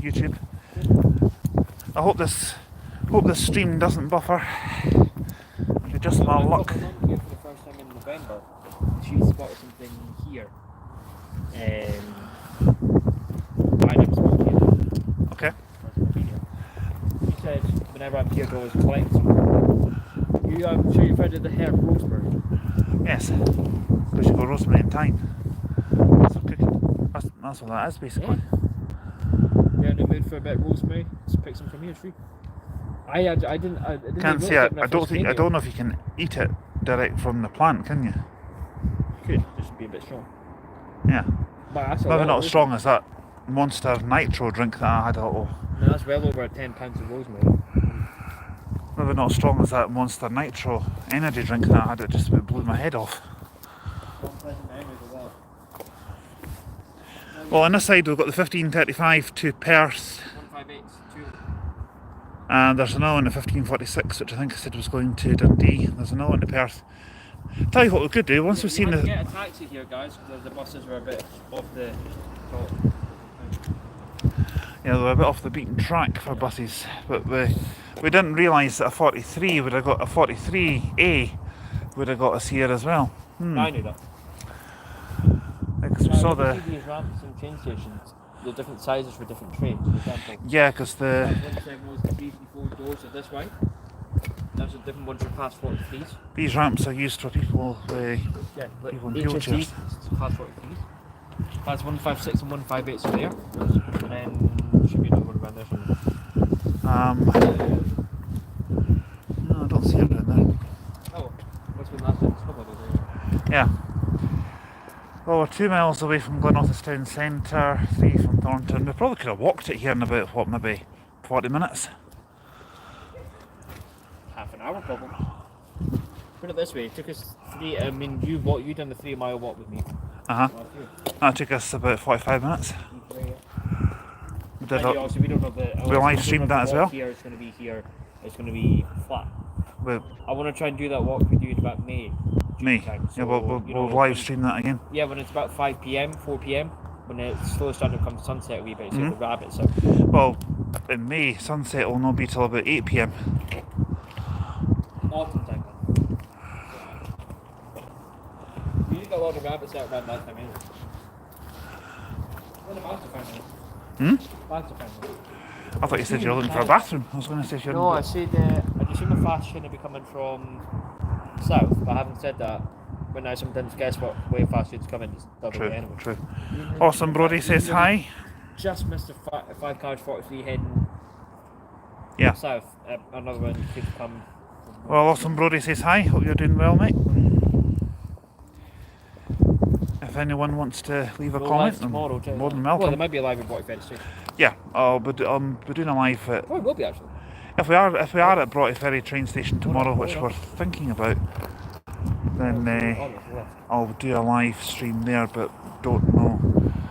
YouTube. I hope this stream doesn't buffer. Just my luck. My mum here for the first time in November. She spotted something here. I'm smoking. Okay. She said whenever I'm here to always collect some. I'm sure you've heard of the herb rosemary. Yes. Because you've got rosemary and thyme. So cooking. That's what that is basically. Yeah. You're in the mood for a bit of rosemary? Just pick some from here, tree. I didn't. Can't see it. I don't know if you can eat it direct from the plant, can you? Could just be a bit strong. Yeah. But that's maybe not as strong as that Monster Nitro drink that I had a little. No, that's well over 10 pounds of rosemary. Maybe not as strong as that Monster Nitro energy drink that I had. It just blew my head off. Well, on this side we've got the 1535 to Perth. 158 2. And there's another one, the 1546, which I think I said was going to Dundee. There's another one to Perth. Tell you what we could do, once we've seen the... get a taxi here, guys, because the buses were a bit off the top. Yeah, they were a bit off the beaten track for buses, but we didn't realise that a 43 would have got a 43A would have got us here as well. I knew that. Because we saw the... these ramps and train stations, they're different sizes for different trains, for example. Yeah, because the... 171 was the 334 doors are this way. There's a different ones for class 43s. These ramps are used for people with... Yeah, like people in wheelchairs. Class 43s. Class 156 and 158 are there. And then should be another one around there somewhere. No, I don't see it around there. Oh, what's been last time? Yeah. Well, we're 2 miles away from Glenorchy town centre, 3 from Thornton. We probably could have walked it here in about, what, maybe 40 minutes? Half an hour probably. Put it this way, it took us you done the 3 mile walk with me. That took us about 45 minutes. We did also, we don't know we live streamed that as well. Here, it's going to be here, it's going to be flat. I want to try and do that walk with you in about May. Time, so, yeah, we'll live stream that again. Yeah, when it's about 5 PM, 4 PM, when it's slowly starting to come to sunset a wee bit, so the rabbits out. Well, in May, sunset will not be till about 8 PM. Autumn time. You get a lot of rabbits out around that time anyway. What about the family? Bags of family. I thought you said you were looking for a bathroom. I was going to say if you're... No, I said, I assume the fast shouldn't be coming from south, but having said that, when I sometimes guess what way fast food's coming, it's double way anyway. True. Awesome Brody says hi. Just missed the 5 cars 43 heading south. Another one could come. Well, Awesome Brody says hi. Hope you're doing well, mate. If anyone wants to leave a comment, tomorrow, more than welcome. Well, there might be a live at Broughty Ferry. Yeah, we're doing a live at... Oh, it will be actually. If we are at Broughty Ferry train station tomorrow, which we're thinking about, then I'll do a live stream there, but don't know.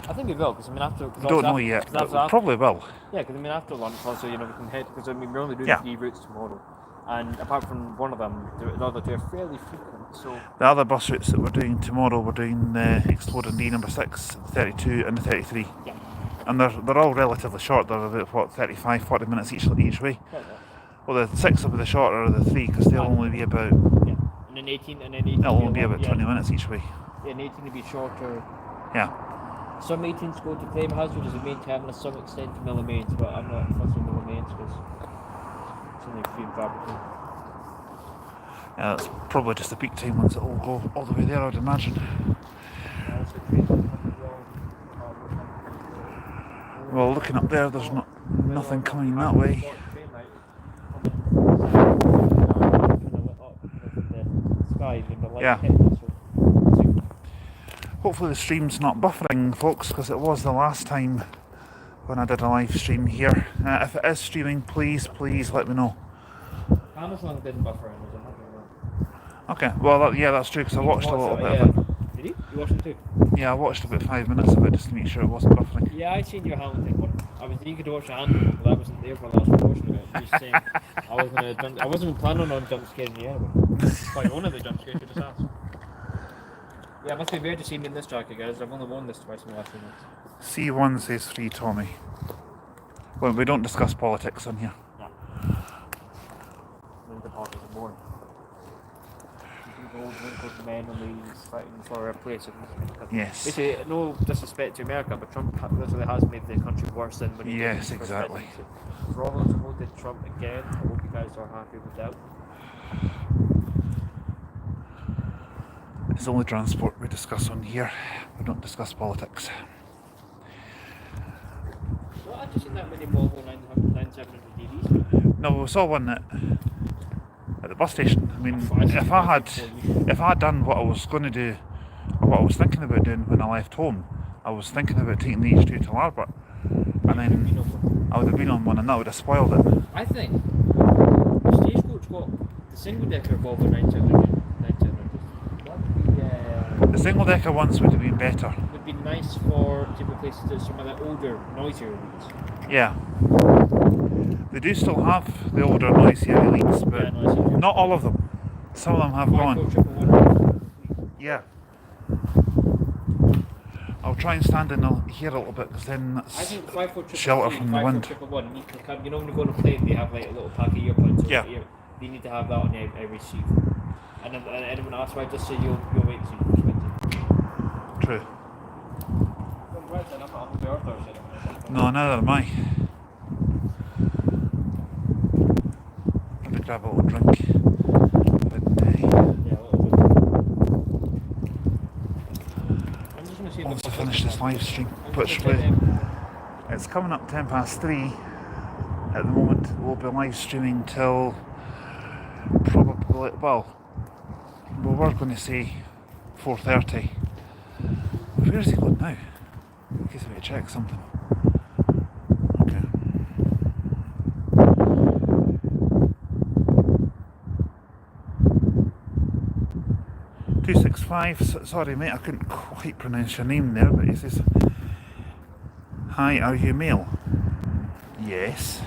I think we will, because after... Don't know yet, but probably will. Yeah, because after lunch also, we can head, because we're only doing 3 routes tomorrow. And apart from one of them, the other 2 are fairly frequent, so... The other bus routes that we're doing tomorrow, we're doing Exploding D number 6, 32 and the 33. Yeah. And they're all relatively short, they're about, 35, 40 minutes each way. Well, the 6 will be the shorter of the 3, because they'll only be about... Yeah, and then 18, It'll only be about 20 minutes each way. Yeah, and 18 will be shorter. Yeah. Some 18s go to Claim House, which is the main terminus, some extend to Miller Mains, but I'm not fussed with Miller Mains, because... only few and far between. Yeah, that's probably just the peak time ones that will go all the way there, I'd imagine. Well, looking up there, there's nothing coming that way. Yeah. Hopefully the stream's not buffering, folks, because it was the last time when I did a live stream here. If it is streaming, please let me know. Amazon didn't buffer. Okay, well that's true, because I watched a little bit of it. Did you? You watched it too? Yeah, I watched about 5 minutes of it just to make sure it wasn't buffering. Yeah, I seen your Hamilton one. I was eager to watch the Hamilton, but I wasn't there for the last portion of it. Just saying, I wasn't planning on jump scaring you anyway. Quite one of the jump scares you just asked. Yeah, it must be weird to see me in this jacket, guys. I've only worn this twice in the last few months. C1 says free Tommy. Well, we don't discuss politics on here. No. The parties are boring. Old wrinkled men on these fighting for a place. Yes. Basically, no disrespect to America, but Trump literally has made the country worse than when he did Yes, his first exactly. presidency. For all those who voted Trump again, I hope you guys are happy with that. It's only transport we discuss on here. We don't discuss politics. Well, I've just seen that many Volvo 9700 DVs. No, we saw one at the bus station. I mean, I see if I that had done what I was going to do, or what I was thinking about doing when I left home, I was thinking about taking the H2 to Larbert, and then I would have been on one, and that would have spoiled it. I think the Stagecoach got the single decker Volvo 9700. That would The single decker ones would have been better. would be nice for typical places that some of the older, noisier routes. Yeah. They do still have the older noisier elites, but Yeah, noisier. not all of them. Some of them have gone. 541. Yeah. I'll try and stand in here a little bit, because then I that's think 543, shelter from the wind. 541 needs to come. You know when you go on a plane, they have like a little pack of earplugs. Yeah. They need to have that on every seat. And then anyone asks why, just say you'll wait till you respect it. True. No, neither am I. Let me grab a little drink. I'm just going to see Once I finish this live stream, which it's coming up 3:10 at the moment. We'll be live streaming till probably, well, we were going to say 4:30. Where is he going now? In case I need to check something. Okay. $265. Sorry, mate, I couldn't quite pronounce your name there, but he says, "Hi, are you male?" Yes.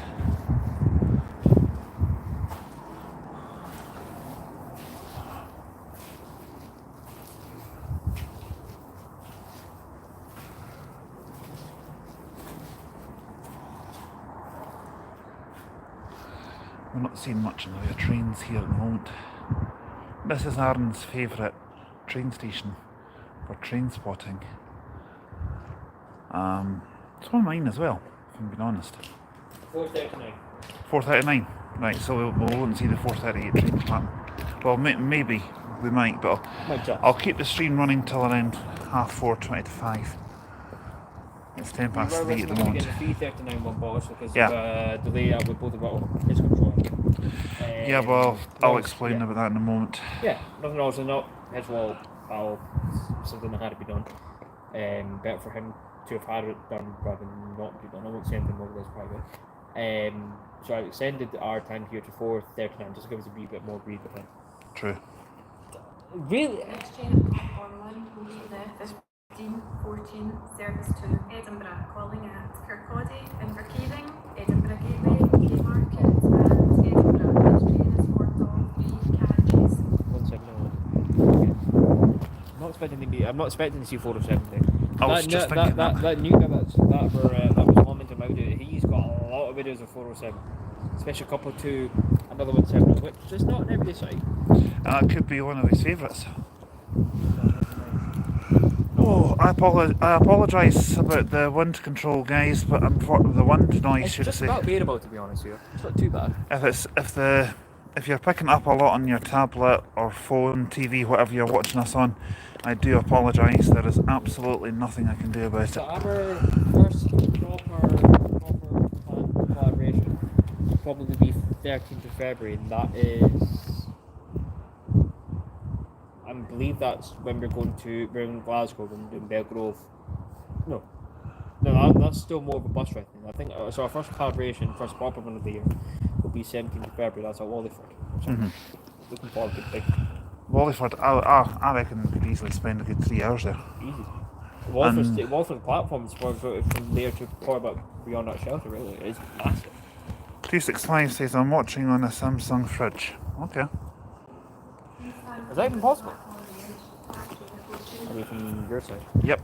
We're not seeing much in the way of trains here at the moment. This is Aaron's favourite train station for train spotting. It's one of mine as well, if I'm being honest. 439. 4:39. Right, so we won't see the 4:38 train pattern. Well, maybe we might, but I'll keep the stream running till around 4:20 to 5. It's 3:10 at the moment. The 339 one boss because Yeah. of the layout with both the his control. Yeah, well, I'll explain about that in a moment. Yeah, nothing else is not his fault. Something that had to be done. Better for him to have had it done rather than not be done. I won't say anything more this private. So I extended our time here to 4:39 just to give us a wee bit more breathing time. True. Really? Next train on line this 14 service to Edinburgh, calling at Kirkcaldy, Inverkeithing, Edinburgh Gateway, Markinch and Edinburgh. This train is for all 3 carriages. 179. Okay. I'm not expecting to see 407 there. I was just thinking that new guy that was commenting about it, he's got a lot of videos of 407. Especially a couple to another 17, which is not an everyday sight. That could be one of his favourites. Oh, I apologise about the wind control, guys, but the wind noise, It's should I just say. about bearable, to be honest with you. It's not too bad. If you're picking up a lot on your tablet or phone, TV, whatever you're watching us on, I do apologise. There is absolutely nothing I can do about So it. our first proper collaboration will probably be 13th of February, and that is, I believe that's when we're in Glasgow, when we're doing Belgrove. No, that's still more of a bus ride thing. I think so. Our first collaboration, first proper one of the year, will be 17th of February. That's at Wallingford. So looking forward to big. Wallingford, I reckon we could easily spend a good 3 hours there. Easy. Wallingford platforms from there to Corbett beyond that shelter, really, it is massive. 265 says, "I'm watching on a Samsung fridge." Okay. Is that even possible? I mean, from your side. Yep.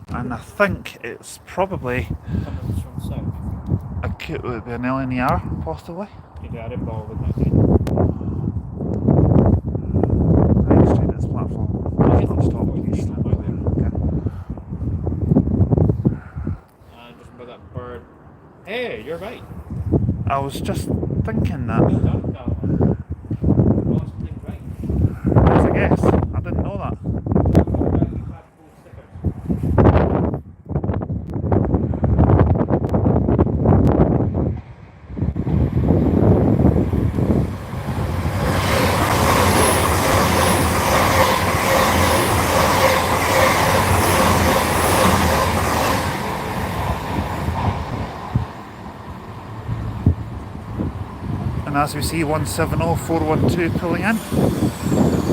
And I think it's probably Someone's from south. Would it be an LNER, possibly? You do Edinburgh with that kind Right, straight to this platform. Not stop, please. of Okay. and just remember that bird. Hey, you're right. I was just thinking that. Well done, Calvin. Lost things right. Yes, I guess. I didn't know that. You've had full stickers. And as we see, 170412 pulling in.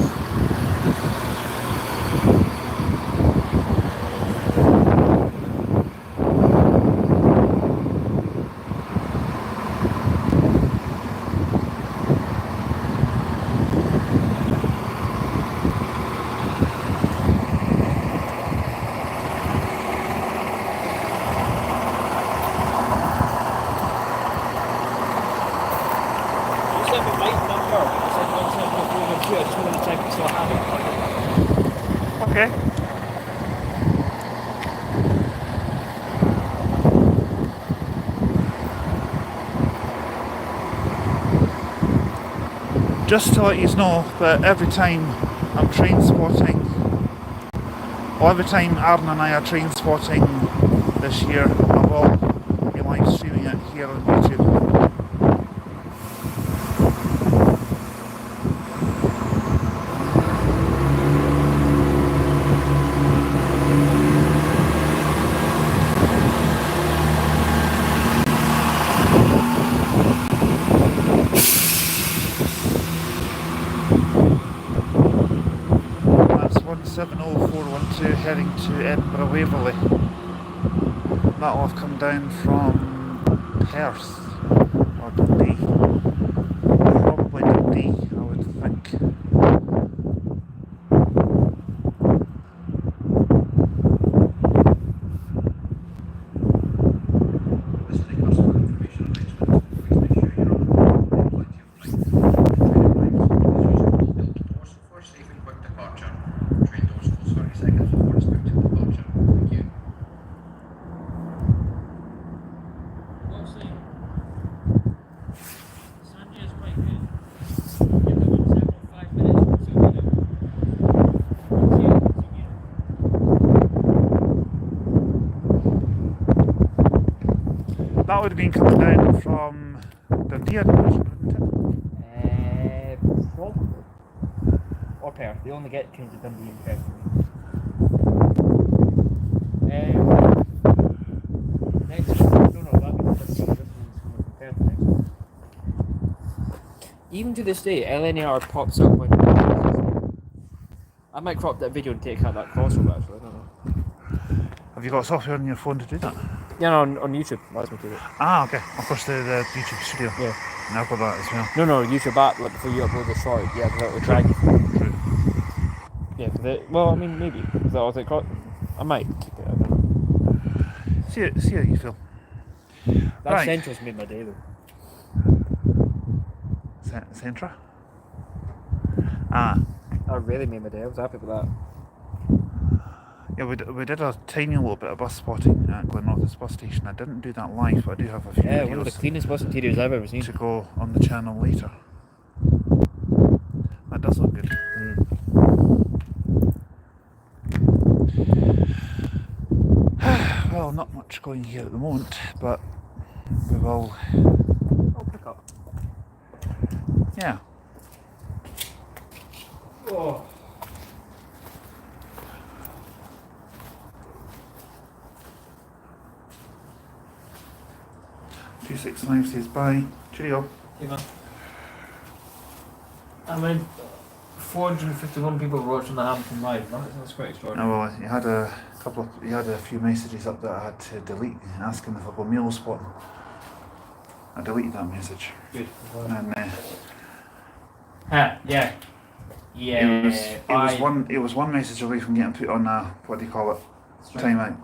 You sent me my number. You said 170412. I just wanted to check if you still have it. Okay. Just to let you know that every time I'm train spotting, or every time Aaron and I are train spotting this year, I will be live streaming it here on YouTube. That's 170412 heading to Edinburgh Waverley. That'll have come down from Perth or Dundee. Probably Dundee, I would think. What's the... Sanjay is quite good. Give them 5 minutes. So we know. That would have been coming down from Dundee, I'd imagine, wouldn't Probably. Or Perth. They only get trains to Dundee and Perth. Next week, no, that'd be the 15th. This one's from Perth next week. Even to this day, LNAR pops up when. I might crop that video and take out that crossover actually, I don't know. it? Have you got software on your phone to do that? Yeah, no, on YouTube. That's me do it. Ah, okay. Of course, the YouTube studio. Yeah. And I've got that as well. No, YouTube app, like before you upload the short, yeah, because it'll drag you. True. Yeah, well, I mean, maybe. Is that what it called? I might kick it out. See how you feel. That Right. Central's made my day though. Centra? Ah, That really made my day. I was happy with that. yeah, we did a tiny little bit of bus spotting at Glenrothes bus station. I didn't do that live, but I do have a few Yeah, one of the videos cleanest bus interiors I've ever seen. to go on the channel later. That does look good. Well, not much going here at the moment, but we will. I'll pick up. Yeah. Oh. 269 says bye. Cheerio. Okay, man. I mean, 451 people watching the Hampton Live. That's quite extraordinary. Oh, well, you had a few messages up that I had to delete asking if I go meal spotting. I deleted that message. Good. And Yeah. it was one message away from getting put on a, what do you call it? Timeout.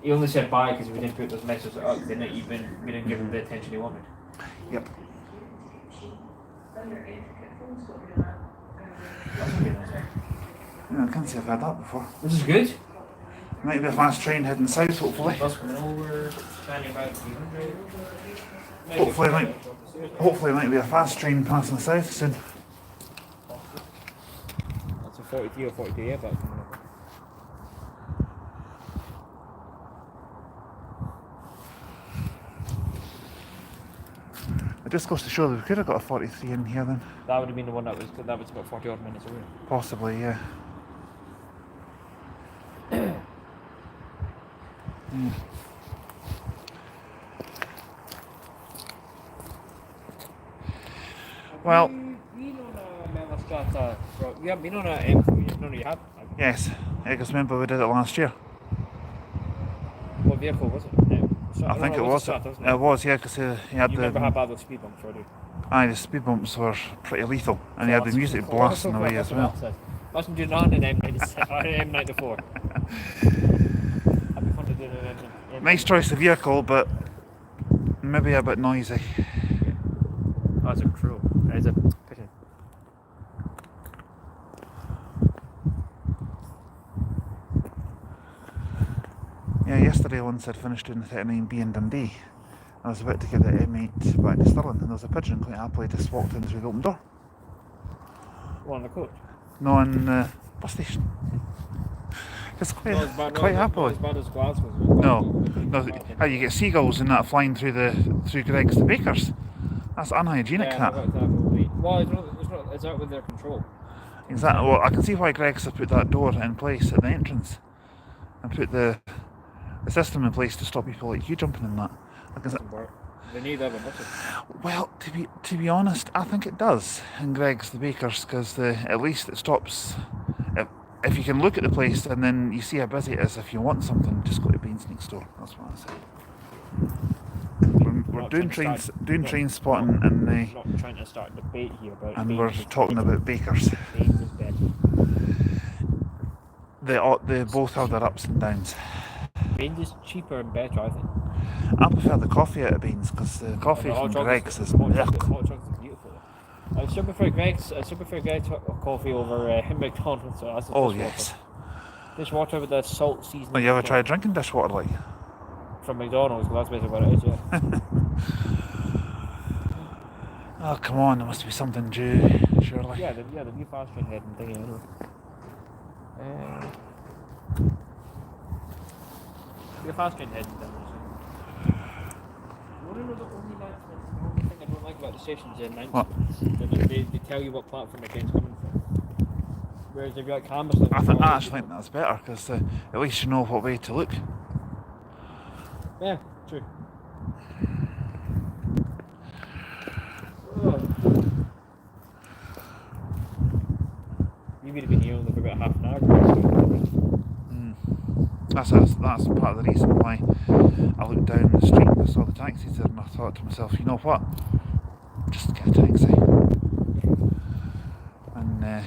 He only said bye because we didn't put those messages up. We didn't give him the attention he wanted. Yep. That's okay, that's it. Yeah, I can't say I've had that before. This is good. Might be a fast train heading south, hopefully. Bus coming over, standing about 300. Hopefully it might be a fast train passing south soon. That's a 43 or 42 yeah, that's coming over. It just goes to show that we could have got a 43 in here then. That would have been the one that was about 40 odd minutes away. Possibly, yeah. Well, You on a Mellastrata, you haven't been on a M4 yet, you have? yes. Because remember we did it last year. What vehicle was it? I think it was. It was, yeah, because he had You the... remember how bad those speed bumps were, do you? Aye, the speed bumps were pretty lethal. And he had the music blasting away as well. Imagine doing that in an M96 or an M94. That'd be fun to do in an M94. Nice choice of vehicle, but maybe a bit noisy. Oh, it's a cruel. It's a pigeon. Yeah, yesterday once I'd finished doing the 39B in Dundee. I was about to give the M8 back to Stirling, and there was a pigeon quite happily just walked in through the open door. What, on the coach? No, in the bus station. Just quite happily. Not as bad as Glasgow. No. You get seagulls and that flying through Greggs to Bakers. That's unhygienic, Yeah, that. Well, it's out with their control. Exactly. Well, I can see why Greggs have put that door in place at the entrance and put the system in place to stop people like you jumping in that. They need other buses. Well, to be honest, I think it does in Greggs the Bakers, because at least it stops. If you can look at the place and then you see how busy it is, if you want something, just go to Beans next door. That's what I say. We're doing train spotting and not trying to start a debate here about. and we're talking about Bakers. Baines is better. They both have their ups and downs. Baines is cheaper and better, I think. I prefer the coffee out of Beans, because the coffee from Greggs is hot chocolate is beautiful. I still prefer Greggs coffee over McDonald's. So that's yes. Dishwater with the salt seasoning. Have you ever tried drinking dishwater like? From McDonald's? Well, that's basically what it is, yeah. Oh, come on, there must be something due, surely. Yeah, the new fast train heading thing, anyway. The fast train heading thing. The only thing I don't like about the station's the announcements. They tell you what platform the train's coming from. Whereas if you're like canvas, I actually think that's better, because at least you know what way to look. Yeah, true. You would have been here only for about half an hour. That's part of the reason why I looked down the street and I saw the taxis there, and I thought to myself, you know what, just get a taxi. And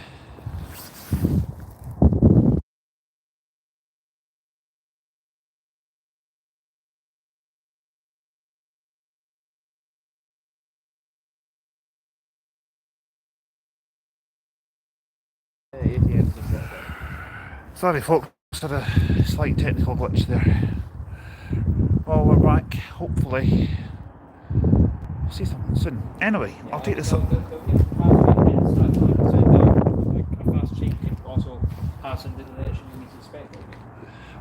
sorry folks, had a slight technical glitch there. Well, we're back, hopefully. We'll see something soon. Anyway, I'll take this up. A fast train can also pass in the direction you need to expect.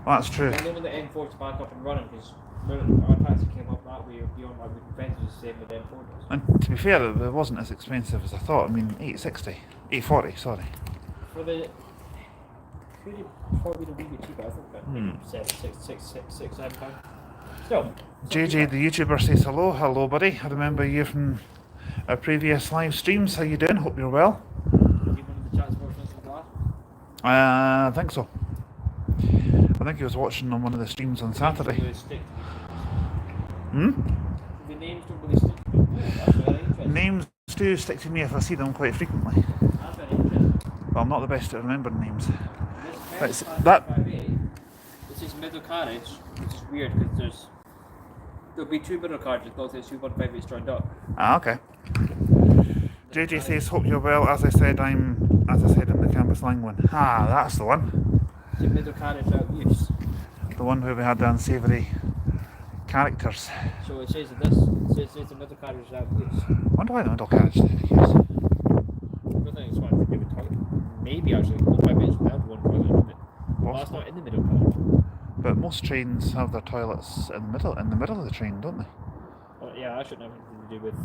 Well, that's true. And then when the M4's back up and running, because our taxi came up that way beyond my defence was the same with the M4 does. And to be fair, it wasn't as expensive as I thought. I mean, 840, sorry. For the could it probably be a wee bit cheaper, I think, but maybe £7 Still. JJ the YouTuber says hello. Hello buddy. I remember you from our previous live streams. How you doing? Hope you're well. You one of the chats watching us in class? I think so. I think he was watching on one of the streams on Saturday. The names don't really stick to me. That's very interesting. Names do stick to me if I see them quite frequently. That's very interesting. Well, I'm not the best at remembering names. This That this is a middle carriage, which is weird because there'll be two middle carriages, both at 2.58 joined up. Ah, okay. JJ says, hope you're well. As I said in the Campus Lang one. Ah, that's the one. It's a middle carriage out of use. The one where we had the unsavoury characters. So it says it says the middle carriage is out of use. I wonder why the middle carriage didn't use. I don't think it's one to do with toilet. Maybe actually, 158 will have one toilet, but that's not in the middle carriage. But most trains have their toilets in the middle of the train, don't they? Oh, yeah, that shouldn't have anything to do with.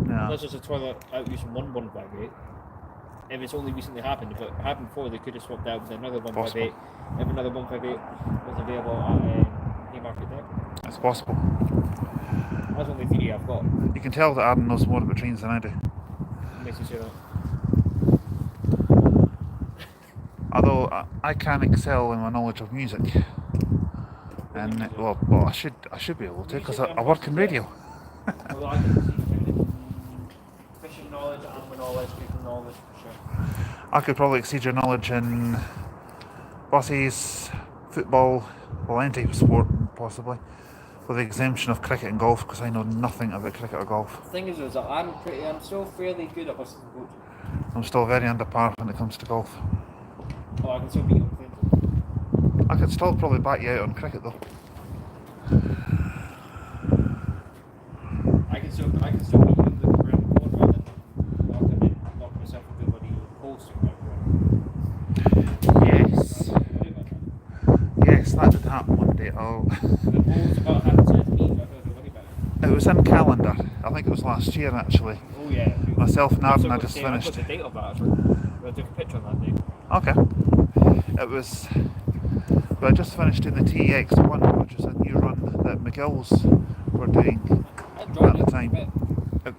No. Unless there's a toilet out using one 158. If it's only recently happened, if it happened before, they could have swapped out with another 158. If another 158 was available at Haymarket there. It's possible. That's the only theory I've got. You can tell that Adam knows more about trains than I do. Makes you say that. Although I can excel in my knowledge of music, and well, I should be able to because I work in radio. Although I can see fishing knowledge, animal knowledge, people knowledge for sure. I could probably exceed your knowledge in buses, football, well, any type of sport possibly, with the exemption of cricket and golf because I know nothing about cricket or golf. The thing is that I'm still fairly good at buses and coaches. I'm still very under par when it comes to golf. Oh, I can still beat up Clinton. I could still probably back you out on cricket though. I can still beat you up the ground board rather than knock myself into the bloody post or Yes. Yes, that did happen one day. Oh. The post about half said me, but I don't worry about it. It was in calendar. I think it was last year actually. Oh yeah. Myself and Arden had I just finished. got the date of that actually. I took a picture on that day. Okay. It was. But I just finished in the TX1, which is a new run that McGill's were doing at the time.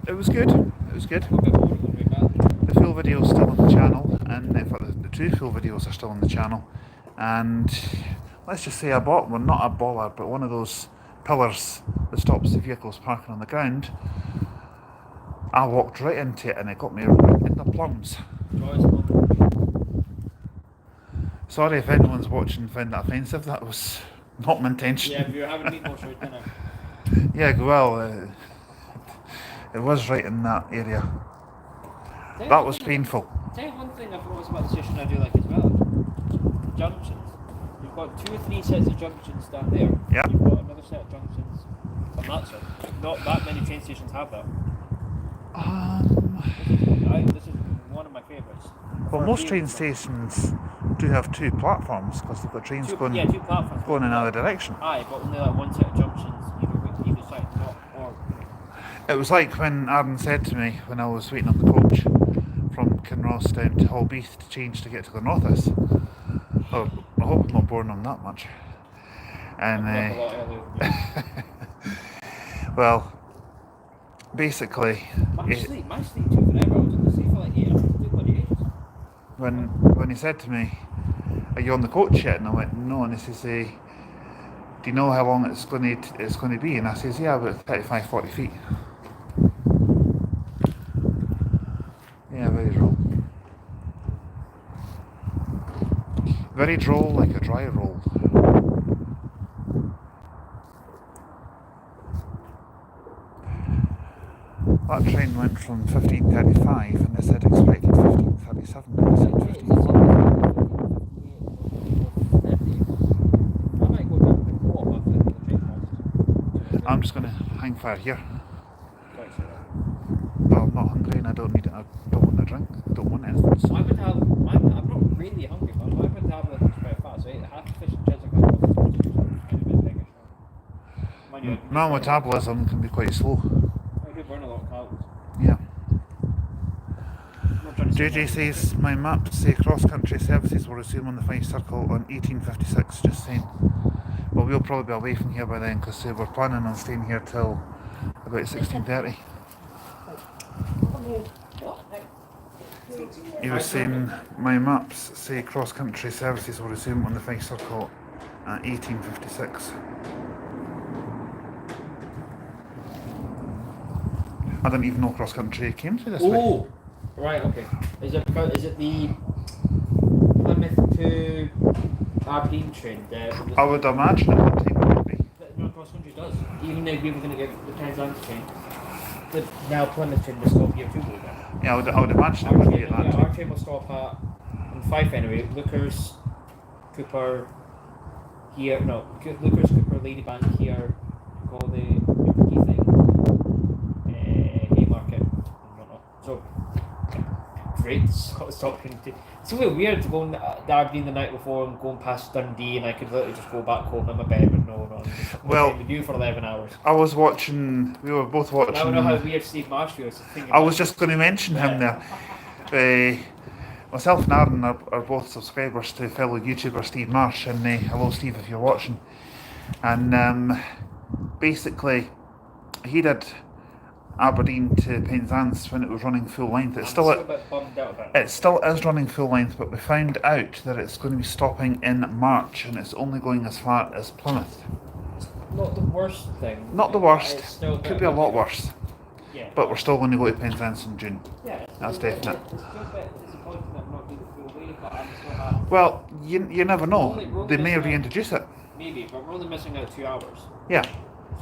It was good. It was good. The full video is still on the channel, and in fact, the two full videos are still on the channel. And let's just say I bought one, not a bollard, but one of those pillars that stops the vehicles parking on the ground. I walked right into it, and it got me right in the plums. Sorry if anyone's watching found that offensive. That was not my intention. Yeah, if you're having meatballs for dinner. Yeah, well, it was right in that area. That was painful. Tell you one thing I've noticed about the station I do like as well. Junctions. You've got 2 or 3 sets of junctions down there. Yeah. You've got another set of junctions on that side. Not that many train stations have that. This is one of my favourites. Well, most train stations do have 2 platforms because they've got trains going 2 platforms. in another direction. Aye, but only like one set of junctions either side. It was like when Aaron said to me when I was waiting on the coach from Kinross down to Holbeath to change to get to Glenorthus. Oh, I hope I'm not boring them that much. And well, basically, my sleep took forever. I was in the sleep for like 8 hours. It took bloody ages. When he said to me, "Are you on the coach yet?" and I went, "No," and he says, "Do you know how long it's going to be?" And I says, "Yeah, about 35-40 feet." Yeah, very droll. Very droll, like a dry roll. That train went from 15:35 and they said expected 15:37 and they said 15:40. I'm just going to hang fire here. Well, I'm not hungry and I don't need it. I don't want a drink. I don't want anything. So. I'm not really hungry, but my metabolism is quite fast. So I ate half the fish and chips My metabolism can be quite slow. I do burn a lot of calories. Yeah. JJ says my maps say cross-country services will resume on the Fife Circle on 1856. Just saying. Well, we'll probably be away from here by then because we're planning on staying here till about 16:30. He was saying my maps say cross-country services will resume on the Fife Circle at 1856. I didn't even know cross-country came through this way. Oh, right, okay. Is it the Plymouth to Aberdeen train. I would imagine it would take maybe. No, cross country does. Even if we were going to get the Penzance train, the now Plymouth train will stop here too. Yeah, I would imagine it would be at that our time. train will stop at in Fife anyway. Lookers, Cooper, here. No, Lookers, Cooper, Ladybank here. Call the key thing. Haymarket and whatnot. So great stopping. It's a little weird going to Aberdeen the night before and going past Dundee, and I could literally just go back home in my bed, but no. Well, with you for 11 hours. I was watching. We were both watching. I don't know how weird Steve Marsh feels. I was just going to mention him there. Myself and Aaron are both subscribers to fellow YouTuber Steve Marsh, and hello Steve if you're watching. And basically, he did Aberdeen to Penzance when it was running full length. It still is running full length, but we found out that it's going to be stopping in March, and it's only going as far as Plymouth. Not the worst thing. Not the worst. Could be a lot worse. Yeah. But we're still going to go to Penzance in June. Yeah. That's definite. It's still a bit disappointing that I'm not doing the full way, but I'm still happy. Well, you never know. They may reintroduce it. Maybe, but we're only missing out 2 hours. Yeah.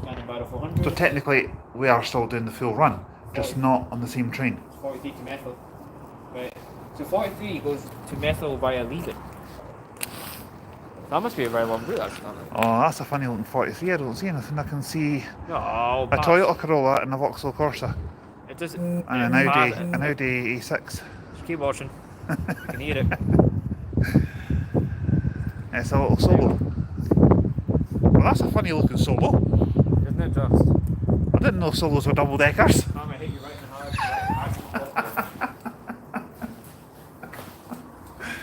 Scanning Battle 400. So technically, we are still doing the full run, just not on the same train. 43 to Methil. Right. So 43 goes to Methil via Leiden. That must be a very long route, actually. Oh, that's a funny looking 43. I don't see anything. I can see No, a Toyota Corolla and a Vauxhall Corsa. It doesn't. And an Audi A6. Just keep watching. I can hear it. It's a little Solo. Well, that's a funny looking Solo. Isn't it just? I didn't know Solos were double deckers. I'm gonna hit you right in the heart.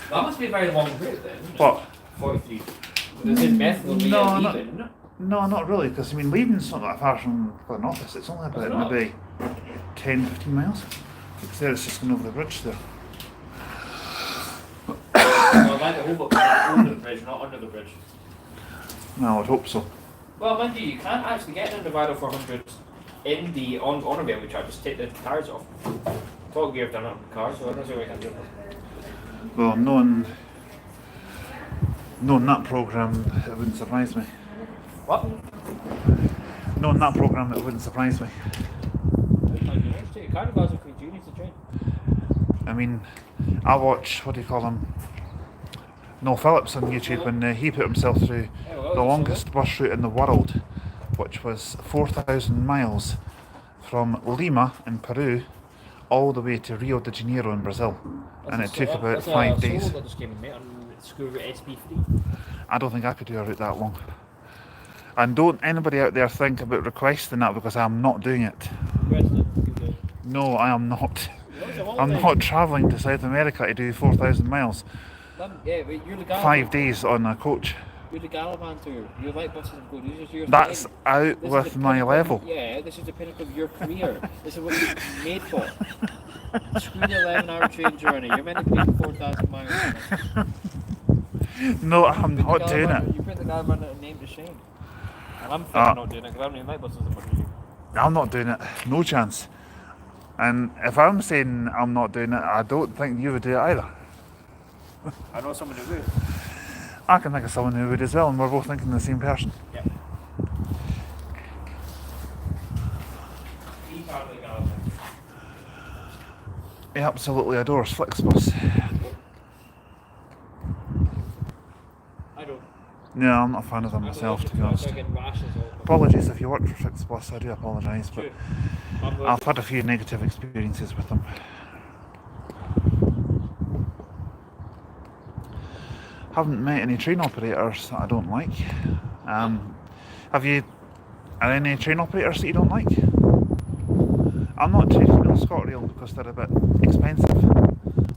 That must be a very long route then. Isn't it? What? 43. This is Methil via Leiden, isn't it? No, not really, because I mean, Leiden's not that far from an office. It's only about maybe 10, 15 miles. Because there it's just going over the bridge there. Well, I like the whole over the bridge, not under the bridge. No, I would hope so. Well, mind you, you can't actually get in the Vital 400 in the on a railway track, just take the tires off. Thought we have done it on the car, so I don't see why I can't do it. Well, knowing that programme, it wouldn't surprise me. What? Knowing that programme, it wouldn't surprise me. Carnivals are pretty juniors to train. I mean, I watch, what do you call him? Noel Phillips on YouTube, and he put himself through the longest bus route in the world, which was 4,000 miles from Lima in Peru all the way to Rio de Janeiro in Brazil, and it took about 5 days. That just came in, mate, on school route SB3. I don't think I could do a route that long. And don't anybody out there think about requesting that, because I'm not doing it. No, I am not. I'm not travelling to South America to do 4,000 miles. Yeah, but you're the guy. 5 days on a coach. You're the Galavan tour. You like buses and go. These are your That's thing. out This with my level. Yeah, this is the pinnacle of your career. This is what you're made for. Screw the 11-hour train journey. You're meant to be doing 4,000 miles. No, I'm not doing it. You put the Galavan at a name to shame. And I'm not doing it because I don't even like buses as much as you. I'm not doing it. No chance. And if I'm saying I'm not doing it, I don't think you would do it either. I know someone who would. I can think of someone who would as well, and we're both thinking the same person. Yeah. He absolutely adores Flixbus. I don't. No, I'm not a fan of them myself, to be honest. Apologies if you work for Flixbus, I do apologise, but I've had a few negative experiences with them. Haven't met any train operators that I don't like. Are any train operators that you don't like? I'm not taking on ScotRail because they're a bit expensive.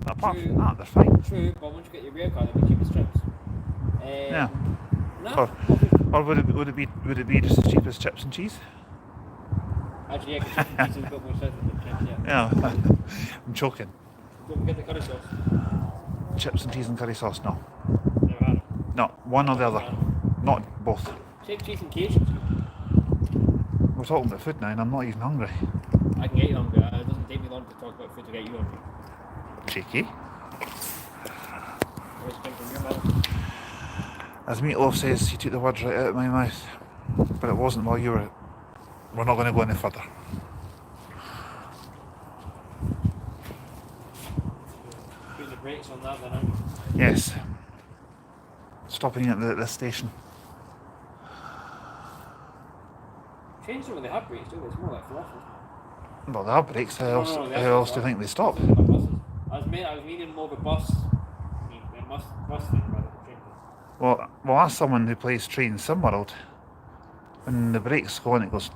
But apart from that, they're fine. True, but once you get your rail card, they'll be cheap as chips. Yeah. No. Or would it be just as cheap as chips and cheese? Actually, yeah, because chips and cheese is a bit more expensive than chips, yeah. Yeah. I'm choking. Don't forget the curry sauce. Chips and cheese and curry sauce, no. Never had it. No, one or the other. Not both. Chips, cheese and Cajuns. We're talking about food now and I'm not even hungry. I can get you hungry. It doesn't take me long to talk about food to get you hungry. Cheeky. Always think from your mouth. As Meatloaf says, you took the words right out of my mouth. But it wasn't while you were... We're not going to go any further. Put the brakes on that then, aren't you? Yes. Stopping at this station. Trains don't really have brakes, do they? It's more like for office. Well, they have brakes. How else do you think they stop? Buses. I was meaning more of a bus. Bus thing rather than train. Well, ask someone who plays Train Sim World. When the brakes go on, it goes...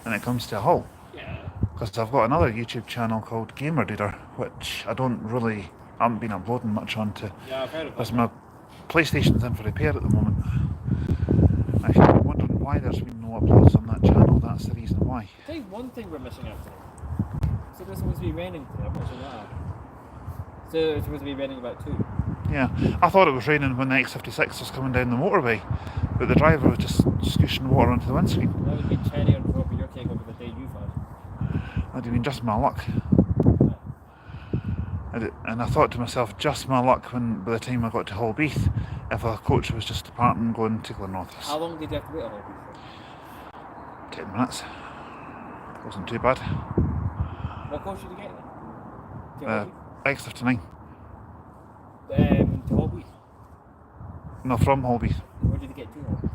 and it comes to a halt. Yeah. Because I've got another YouTube channel called Gamer Reader, which I haven't been uploading much onto. Yeah, I've heard of Because that. my PlayStation's in for repair at the moment. If you're wondering why there's been no uploads on that channel, that's the reason why. I think one thing we're missing out today. So there's supposed to be raining today, I'm not sure that. So it's supposed to be raining about 2. Yeah, I thought it was raining when the X56 was coming down the motorway, but the driver was just scooshing water onto the windscreen. That would be cherry on top of your cake over the day you've had. That'd have been just my luck. And I thought to myself, just my luck when by the time I got to Holbeath, if a coach was just departing going to Glenrothes. How long did you have to wait on Holbeath for? 10 minutes. Wasn't too bad. What coach did you get then? To X59. To Holbeath? No, from Holbeath. Where did you get to Holbeath?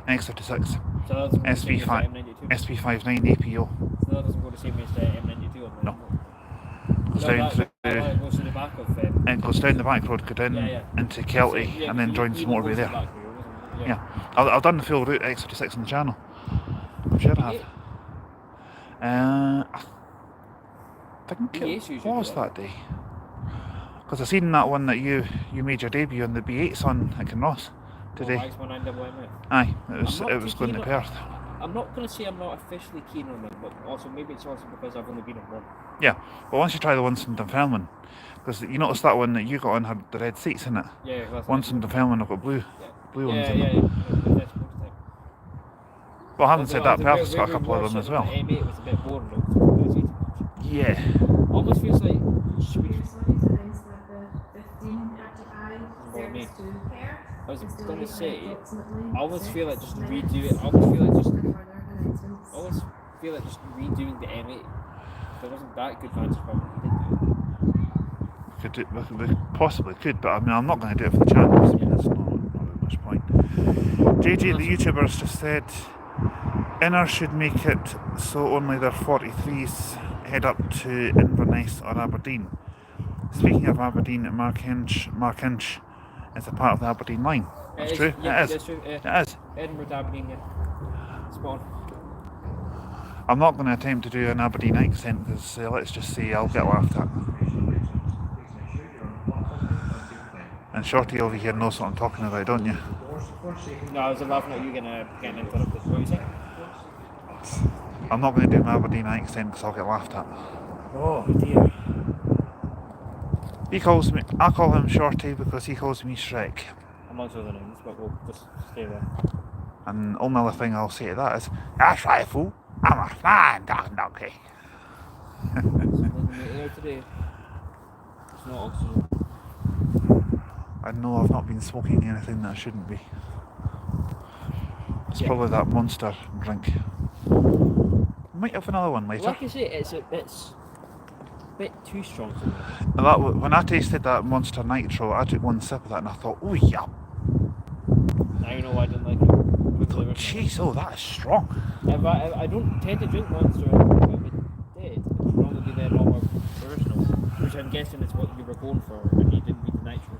X56. So that doesn't go the same as SV5, M92? SV59 APO. So that doesn't go the same as M92 on the No. Goes down through, it goes to the back of it goes down the back road, go down into Kelty, Yeah, and then joins the motorway there. Back wheel, isn't it? Yeah, I've done the full route X56 on the channel. I'm sure I have. I think it was that day. Because I seen that one that you made your debut on the B8s on at Kinross today. Aye, it was going to Perth. I'm not going to say I'm not officially keen on them, but also maybe it's also because I've only been on one. Yeah, well once you try the ones from Dunfermline, because you noticed that one that you got on had the red seats in it. Yeah, that's Ones from Dunfermline have got blue ones in them. Yeah. Well, I haven't said that, Perth's got a couple of them as well. The M8 was a bit boring though, Yeah. almost feels like should we I was going to say, I almost feel like just redoing the M8. There wasn't that good vantage point when we did do it. We possibly could, but I mean, I'm not going to do it for the channel. I mean, that's not really much point. JJ, the YouTubers, just said Inner should make it so only their 43s head up to Inverness or Aberdeen. Speaking of Aberdeen, Markinch is a part of the Aberdeen line. That's true. Yeah, it is. That's true. It is. Edinburgh to Aberdeen, yeah. Spot on. I'm not going to attempt to do an Aberdeen accent because let's just say I'll get laughed at. And Shorty over here knows what I'm talking about, don't you? No, I was laughing at you getting interrupted. What were you saying? I'm not going to do an Aberdeen accent because I'll get laughed at. Oh dear. I call him Shorty because he calls me Shrek. Amongst other names, but we'll just stay there. And only other thing I'll say to that is, that's right, fool. I'm a flying dog donkey. Today. It's not oxygen. I know I've not been smoking anything that I shouldn't be. It's probably that Monster drink. Might have another one later. Like I say, it's a bit too strong for me. When I tasted that Monster Nitro, I took one sip of that and I thought, oh yeah. Now you know why I didn't like it. Jeez, oh that is strong. I don't tend to drink Monster, but if it did, it would probably be the normal original, which I'm guessing is what you were going for when you didn't read the Nitro.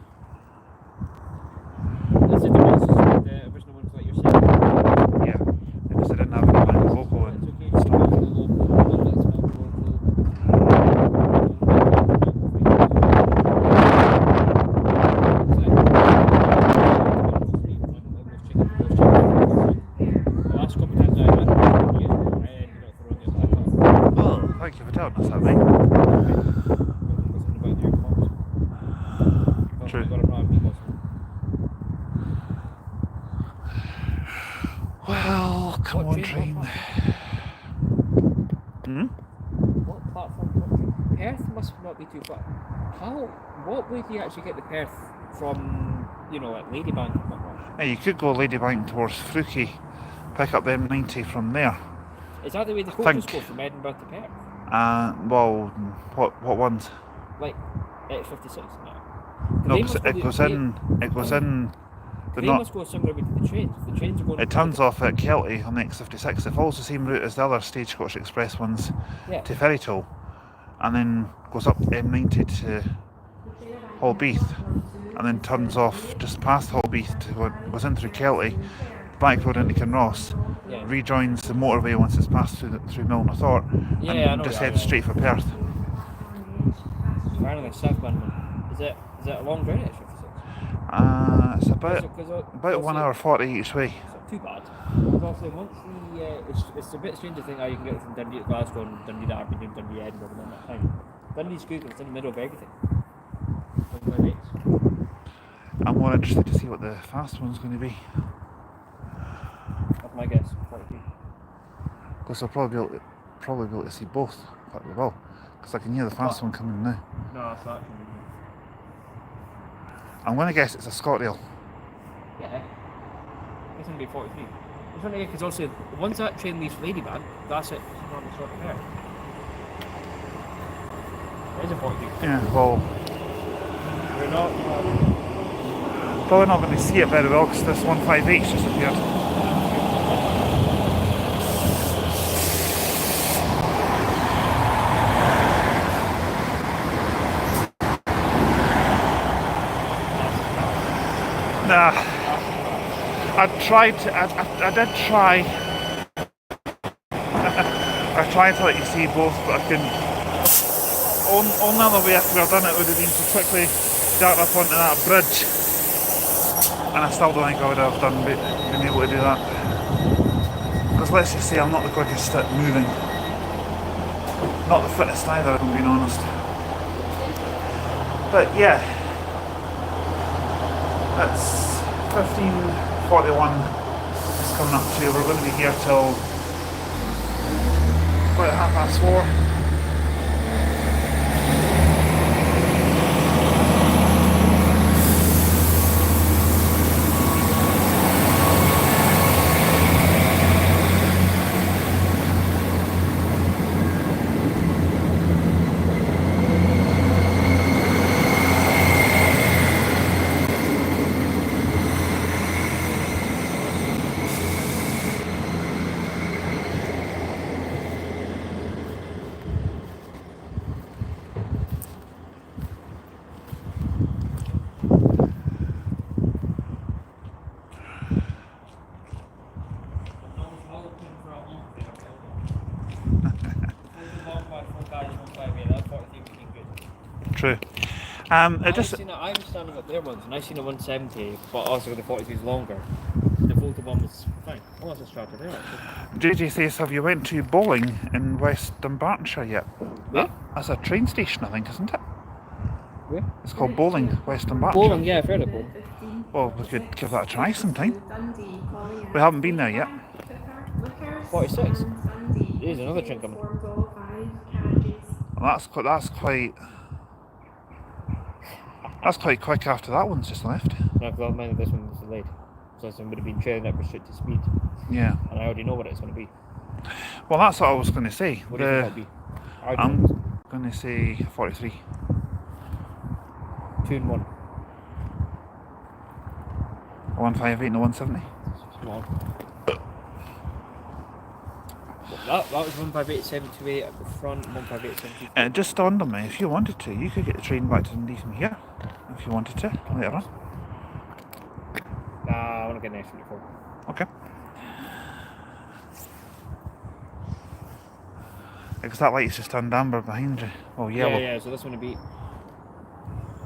Is it the Monster, the original ones like you're saying? Yeah, because I didn't have any local and stuff. Thank you for telling us that, mate. True. Well, come on, train. What platform? Perth must not be too far. What way do you actually get to Perth from you know, like Ladybank and whatnot. Yeah, you could go Ladybank towards Fruki, pick up the M90 from there. Is that the way the I coaches think. go from Edinburgh to Perth? Well, what ones? Like, at 56 now? No, because it goes in. But They not. must go a similar route to the trains. The trains are going. It turns off at Kelty on the X56. It follows the same route as the other Stagecoach Express ones to Ferrytoll, and then goes up M90 to Holbeath, and then turns off just past Holbeath goes in through Kelty, back road into Kinross, rejoins the motorway once it's passed through Milner Thorpe, and just heads straight for Perth. Apparently, Southbound. Is it a long journey at 56? It's about 1 hour 40 each way. It's not too bad. Because obviously once it's a bit strange to think how you can get from Dundee to Glasgow and Dundee to Aberdeen, Dundee to Edinburgh in that time. Dundee's good, it's in the middle of everything. I'm more interested to see what the fast one's going to be. That's my guess, 42. Because I'll probably be able to see both quite well. Because I can hear the fast one coming now. No, it's not. I'm going to guess it's a ScotRail. Yeah. It's going to be 43. It's funny because also, once that train leaves Ladybank, that's it. It's on the sort of there. It is a 43. Yeah, well, We're not. probably not going to see it very well because this 158's just appeared. Nah, I did try. I tried to let you see both, but I couldn't. Only other way I could have done it would have been to quickly dart up onto that bridge, and I still don't think I would have been able to do that. Because let's just say I'm not the quickest at moving, not the fittest either, if I'm being honest. But yeah. It's 15:41. It's coming up to. We're going to be here till about 4:30. True. I've seen I was standing up there once and I've seen a 170, but also the 43 is longer. The Volta one was fine. Oh, that's a Strata there actually. JJ says, have you went to Bowling in West Dunbartonshire yet? Where? That's a train station, I think, isn't it? Where? It's called Bowling, West Dunbartonshire. Bowling, yeah, I've heard of Bowling. Well, we could give that a try sometime. We haven't been there yet. 46. There's another train coming. Well, that's quite quick after that one's just left. No, because I mind this one was delayed. So this one would have been trailing at restricted speed. Yeah. And I already know what it's going to be. Well, that's what I was going to say. What do you think it'll be? I'm going to say 43. 2 and 1. 158 and a 170. Come on. That was 158.728 at the front, 158.728. It just dawned on me, if you wanted to, you could get the train back to Dundee from here. If you wanted to, later on. Nah, I want to get an X24. Okay. Because that light's just turned amber behind you. Oh, yellow. Yeah, so this one would be...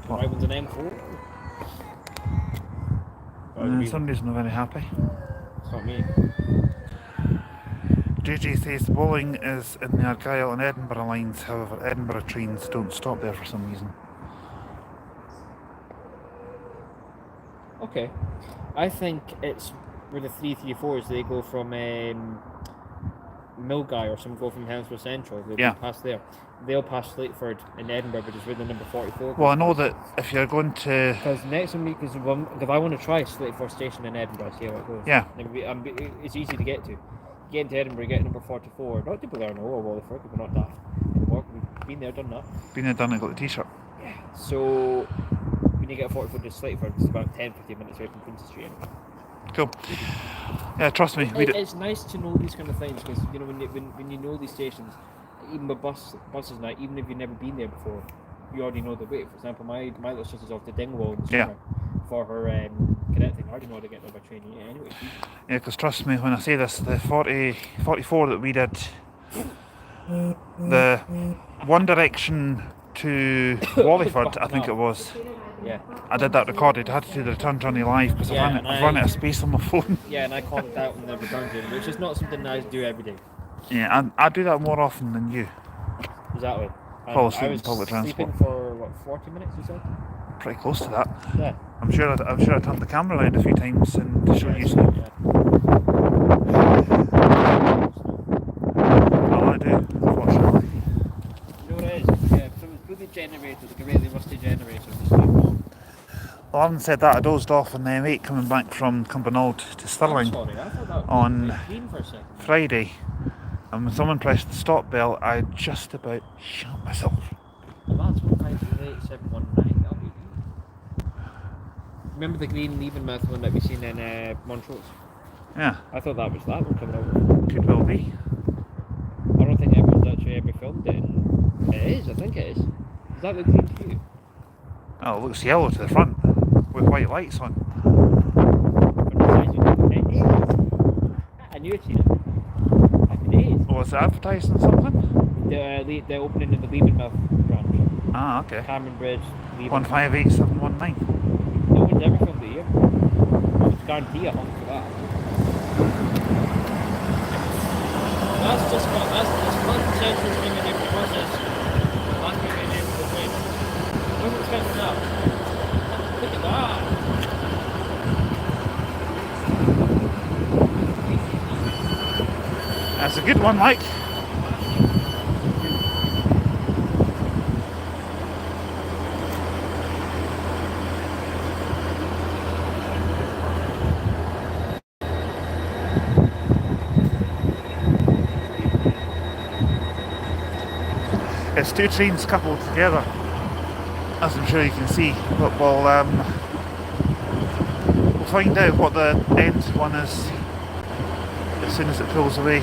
The right one's an M4. Somebody's not very happy. It's not me. JJ says Bowling is in the Argyll and Edinburgh lines, however Edinburgh trains don't stop there for some reason. Okay. I think it's where the 334s, they go from Milgay or some go from Helmsworth Central, they'll Yeah. be past there. They'll pass Slateford in Edinburgh, which is where the number 44. Well, I know that if you're going to... Because next week, because if I want to try Slateford Station in Edinburgh, see how it goes. Yeah. It's easy to get to. Get into Edinburgh, get number 44. Not people there know or Wallyford, people not daft. We've been there, done that. Been there, done it, got the t-shirt. Yeah. So when you get 44 to Slateford, it's about 10-15 minutes away from Princess Street. Cool. Yeah, trust me. It's nice to know these kind of things because you know when you know these stations, even with buses now, even if you've never been there before, you already know the way. For example, my little sister's off to Dingwall in the summer for her cadet thing. I already know how to get there by train anyway. Yeah, because trust me when I say this, the 44 that we did, the One Direction to Wallyford, I think it was. Yeah. I did that recorded. I had to do the return journey live because I've run out of space on my phone. Yeah, and I caught it out on the return journey, which is not something I do every day. Yeah, I do that more often than you. Exactly. Fall asleep I in was public transport. sleeping for what 40 minutes, you said? Pretty close to that. Yeah. I'm sure I turned the camera around a few times and to show you sleep. Yeah. All I do, unfortunately. You know what it is? Yeah, so it's really generator, like a really rusty generator. Just like, Well, having said that, I dozed off on the M8 coming back from Cumbernauld to Stirling sorry, I thought that on was clean for a second. Friday, and when someone pressed the stop bell, I just about shot myself. Well, that's 1538719. That'll be good. Remember the green leaving mouth one that we seen in Montrose? Yeah, I thought that was that one coming over. could well be. I don't think everyone's actually ever filmed it. It is, I think it is. Does that look green to you? Oh, it looks yellow to the front with white lights on. I knew it, seen it. Happy days. Oh, is it advertising something? The opening of the Leavenmouth branch. Ah, okay. Cameron Bridge, Leavenmouth. 158719. No one's ever filmed it here. I would guarantee a honk for that. That's just central swinging in the process. Landing in the train. Look what's going on. Look at that. That's a good one, Mike. It's two trains coupled together, as I'm sure you can see, but we'll find out what the end one is as soon as it pulls away.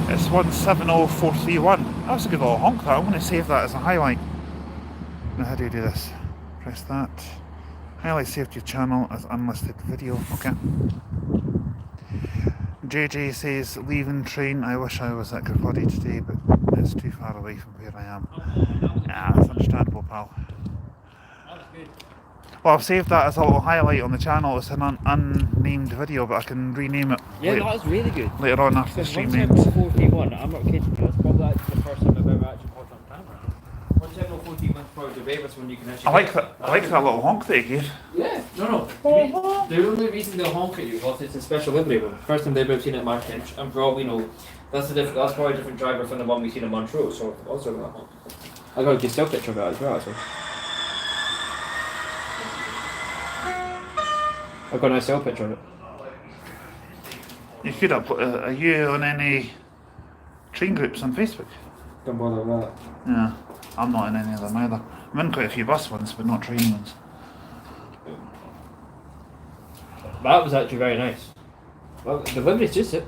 It's 170431. That was a good little honk that. I'm going to save that as a highlight. Now how do you do this? Press that. Highlight saved to your channel as unlisted video. Okay. JJ says leaving train. I wish I was at Kirkcaldy today, but it's too far away from where I am. Yeah, that's understandable, pal. That was good. Well, I've saved that as a little highlight on the channel. It's an unnamed video, but I can rename it Yeah, that was really good. later on after the stream ends. 17041, I'm not kidding you, that's probably actually the first time I've ever actually caught on camera. 17041's probably the bravest one you can actually I like get. that. I like that little honk that he gave. Yeah, no. The only reason they'll honk at you is if it's a special livery one. First time they've ever seen it at Markinch, and for all we know, that's probably a different driver from the one we seen in Montrose, so also that honk. I got a good still picture of it as well, actually. I've got a nice still picture of it. You could have put, are you on any train groups on Facebook? Don't bother with that. Yeah, I'm not in any of them either. I'm in quite a few bus ones, but not train ones. That was actually very nice. Well, the livery's just it.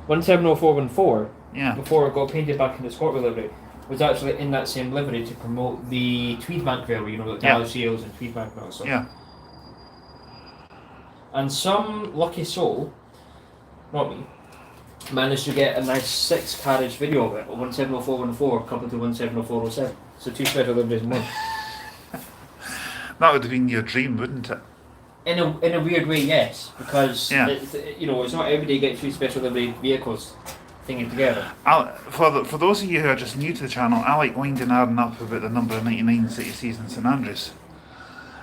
170414, Yeah. before it got painted back in the Scorpio livery, was actually in that same livery to promote the Tweedbank Railway, you know, like Yeah. Dallas Shields and Tweedbank and all that stuff. Yeah. And some lucky soul, not me, managed to get a nice 6 carriage video of it, 170414 coupled to 170407. So 2 special deliveries in one. That would have been your dream, wouldn't it? In a weird way, yes, because Yeah. it's not every day you get 2 special delivery vehicles thinking together. For those of you who are just new to the channel, I like winding Aaron up about the number of 99s that he sees in St Andrews.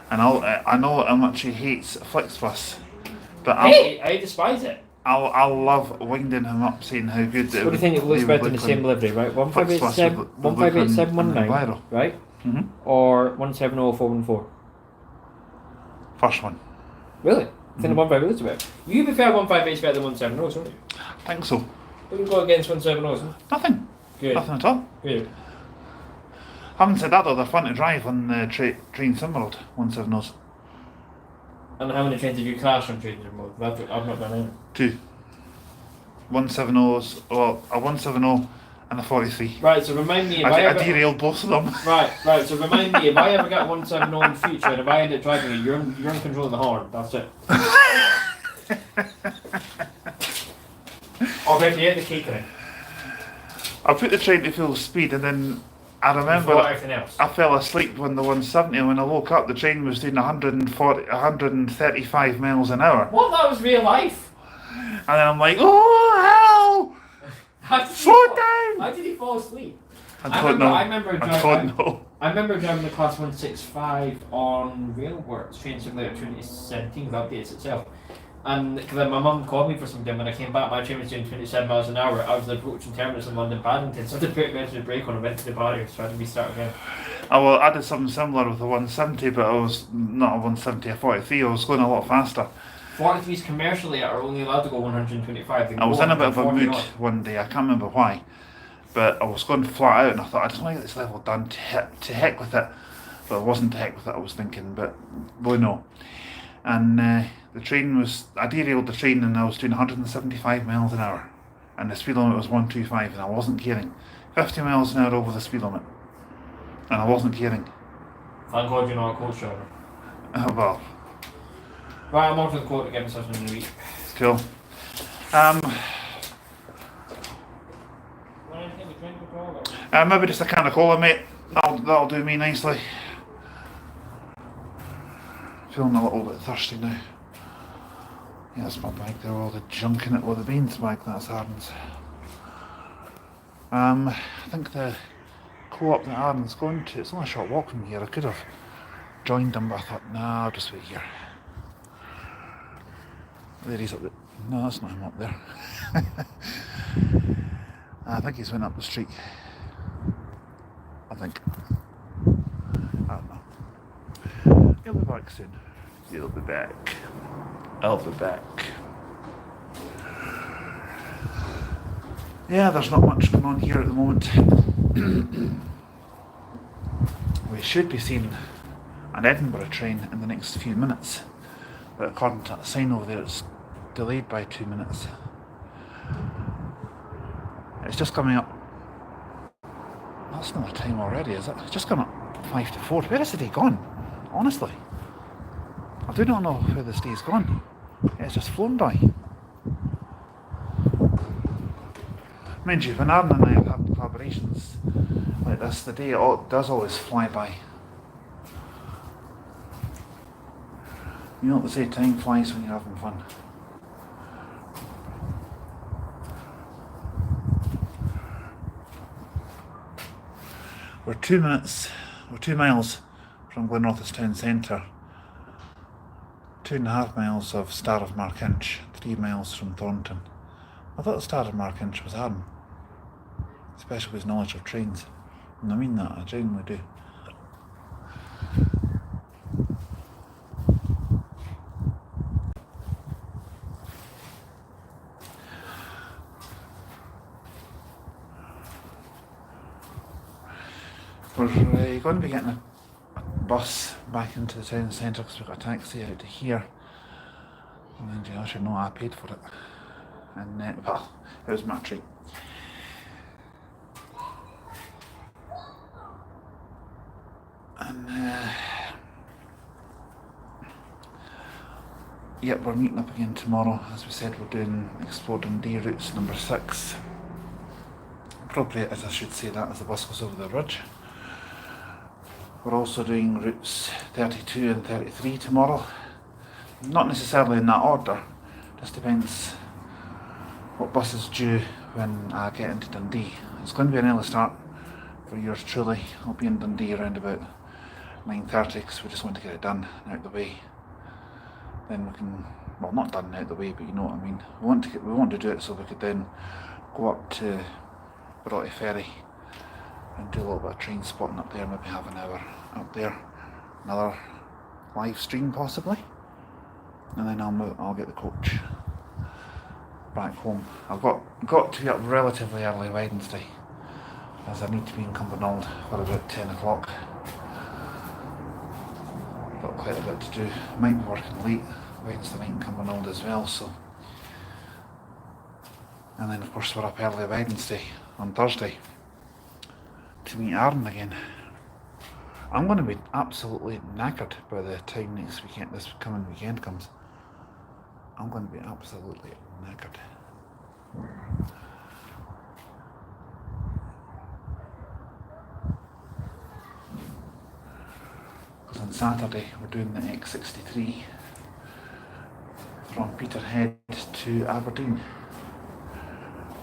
And I know how much he hates Flixbus, but I despise it. I'll love winding him up, saying how good. What do you think it looks better in the same delivery, right? 158719, right? Mm-hmm. Or 170414. First one. Really? I think the 158 is better. You prefer 158 is better than 170, don't you? I think so. What do you go against 170? Nothing. Good. Nothing at all. Good. Having said that though, they're fun to drive on the train Simmerald 170s. And how many trains did you crash on trains in mode? I've not done any. 2. 170s, well, a 170 and a 43. Right, so remind me if I derailed both of them. Right, so remind me if I ever get 170 in the future and if I end up driving it, you're in control of the horn. That's it. Or if you hit the catering. I put the train to full speed and then I remember Everything else. I fell asleep on the 170 and when I woke up the train was doing 135 miles an hour. What? That was real life. And then I'm like, oh hell! Slow down! How did he fall asleep? I don't know. I remember driving the class 165 on Railworks Train Simulator 2017 with updates itself. And because my mum called me for something, when I came back, my train was doing 27 miles an hour. I was approaching terminus in London Paddington, so I had to put emergency brake on and went to the barrier, so I had to restart again. Well, I did something similar with the 170, but I was not a 170, a 43. I was going a lot faster. 43s commercially are only allowed to go 125. I was in a bit of a mood one day, I can't remember why, but I was going flat out and I thought I just want to get this level done, to heck with it. But it wasn't to heck with it, I was thinking, but well, no. And the train was, I derailed the train and I was doing 175 miles an hour and the speed limit was 125 and I wasn't caring. 50 miles an hour over the speed limit and I wasn't caring. Thank God you're not a coach driver. Well. Right, I'm on for the quote again this in the week. Cool. Maybe just a can of cola, mate. That'll do me nicely. Feeling a little bit thirsty now. Yeah, that's my bag there, all the junk in it, well the beans bag, that's Aaron's. I think the co-op that Aaron's going to, it's only a short walk from here. I could have joined him, but I thought, nah, I'll just wait here. There he's up there. No, that's not him up there. I think he's went up the street. I think. I don't know. He'll be back soon. He'll be back. I'll be back. Yeah, there's not much going on here at the moment. We should be seeing an Edinburgh train in the next few minutes, but according to the sign over there, it's delayed by 2 minutes. It's just coming up. That's not a time already, is it? It's just gone up 5 to 4. Where has the day gone? Honestly, I do not know where this day's gone. It's just flown by. Mind you, when Aaron and I have had collaborations like this, the day does always fly by. You know what they say, time flies when you're having fun. We're 2 miles from Glenrothes town centre, 2.5 miles of Star of Markinch, 3 miles from Thornton. I thought the Star of Markinch was Aaron, especially with his knowledge of trains. And I mean that, I genuinely do. We're going to be getting a bus back into the town centre because we've got a taxi out to here. And you should know I paid for it. And well, it was my treat. And Yep, we're meeting up again tomorrow. As we said, we're doing Explore Dundee routes number 6. Appropriate as I should say that as the bus goes over the ridge. We're also doing routes 32 and 33 tomorrow. Not necessarily in that order, just depends what bus is due when I get into Dundee. It's going to be an early start for yours truly. I'll be in Dundee around about 9:30 because we just want to get it done and out the way. Then we can, well, not done out the way, but you know what I mean. We want to do it so we could then go up to Broughty Ferry and do a little bit of train spotting up there, maybe have an hour up there, another live stream possibly, and then I'll get the coach back home. I've got to be up relatively early Wednesday, as I need to be in Cumbernauld for about 10 o'clock. Got quite a bit to do. Might be working late Wednesday night in Cumbernauld as well, so. And then of course we're up early Wednesday on Thursday to meet Aaron again. I'm going to be absolutely knackered by the time this coming weekend comes. I'm going to be absolutely knackered. Because on Saturday we're doing the X63 from Peterhead to Aberdeen,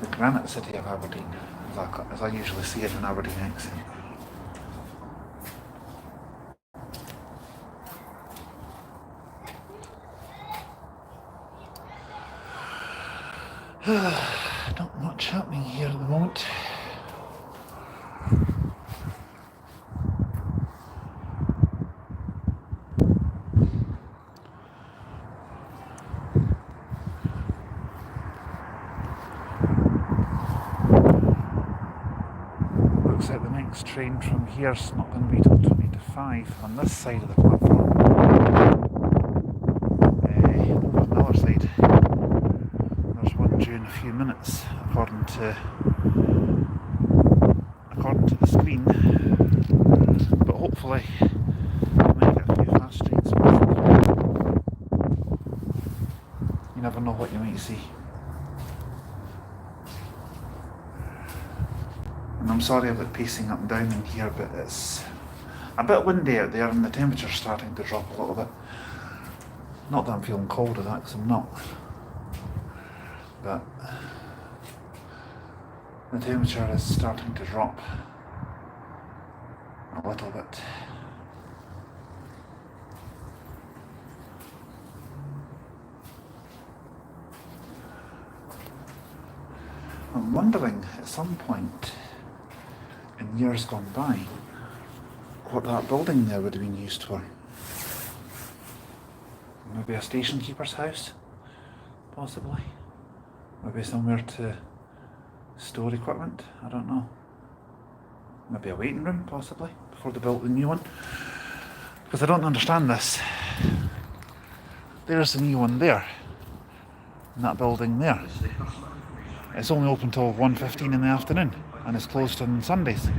the granite city of Aberdeen, as I usually see it in Aberdeen accent. Not much happening here at the moment. Looks like the next train from here is not going to be till 20 to 5 on this side of the platform. Over on the other side, there's one due in a few minutes, according to the screen. But hopefully, we might get a few fast trains. You never know what you might see. And I'm sorry about pacing up and down in here, but it's a bit windy out there and the temperature's starting to drop a little bit. Not that I'm feeling cold or that, because I'm not. But the temperature is starting to drop a little bit. I'm wondering at some point in years gone by what that building there would have been used for. Maybe a station keeper's house, possibly. Maybe somewhere to store equipment, I don't know. Maybe a waiting room, possibly, before they built the new one. Because I don't understand this. There's the new one there, in that building there. It's only open till 1:15 in the afternoon, and it's closed on Sundays.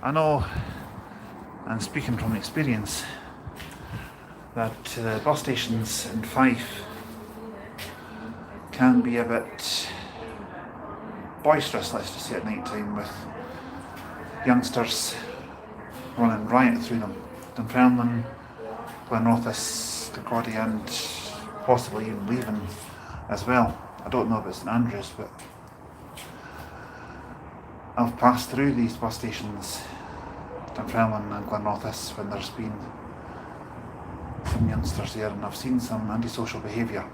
I know, and speaking from experience, that bus stations in Fife can be a bit boisterous, let's just say, at night time, with youngsters running riot through them. Dunfermline, Glenrothes, Kirkcaldy, and possibly even leaving as well. I don't know about St Andrews, but I've passed through these bus stations, Dunfermline and Glenrothes, when there's been some youngsters there, and I've seen some antisocial behaviour.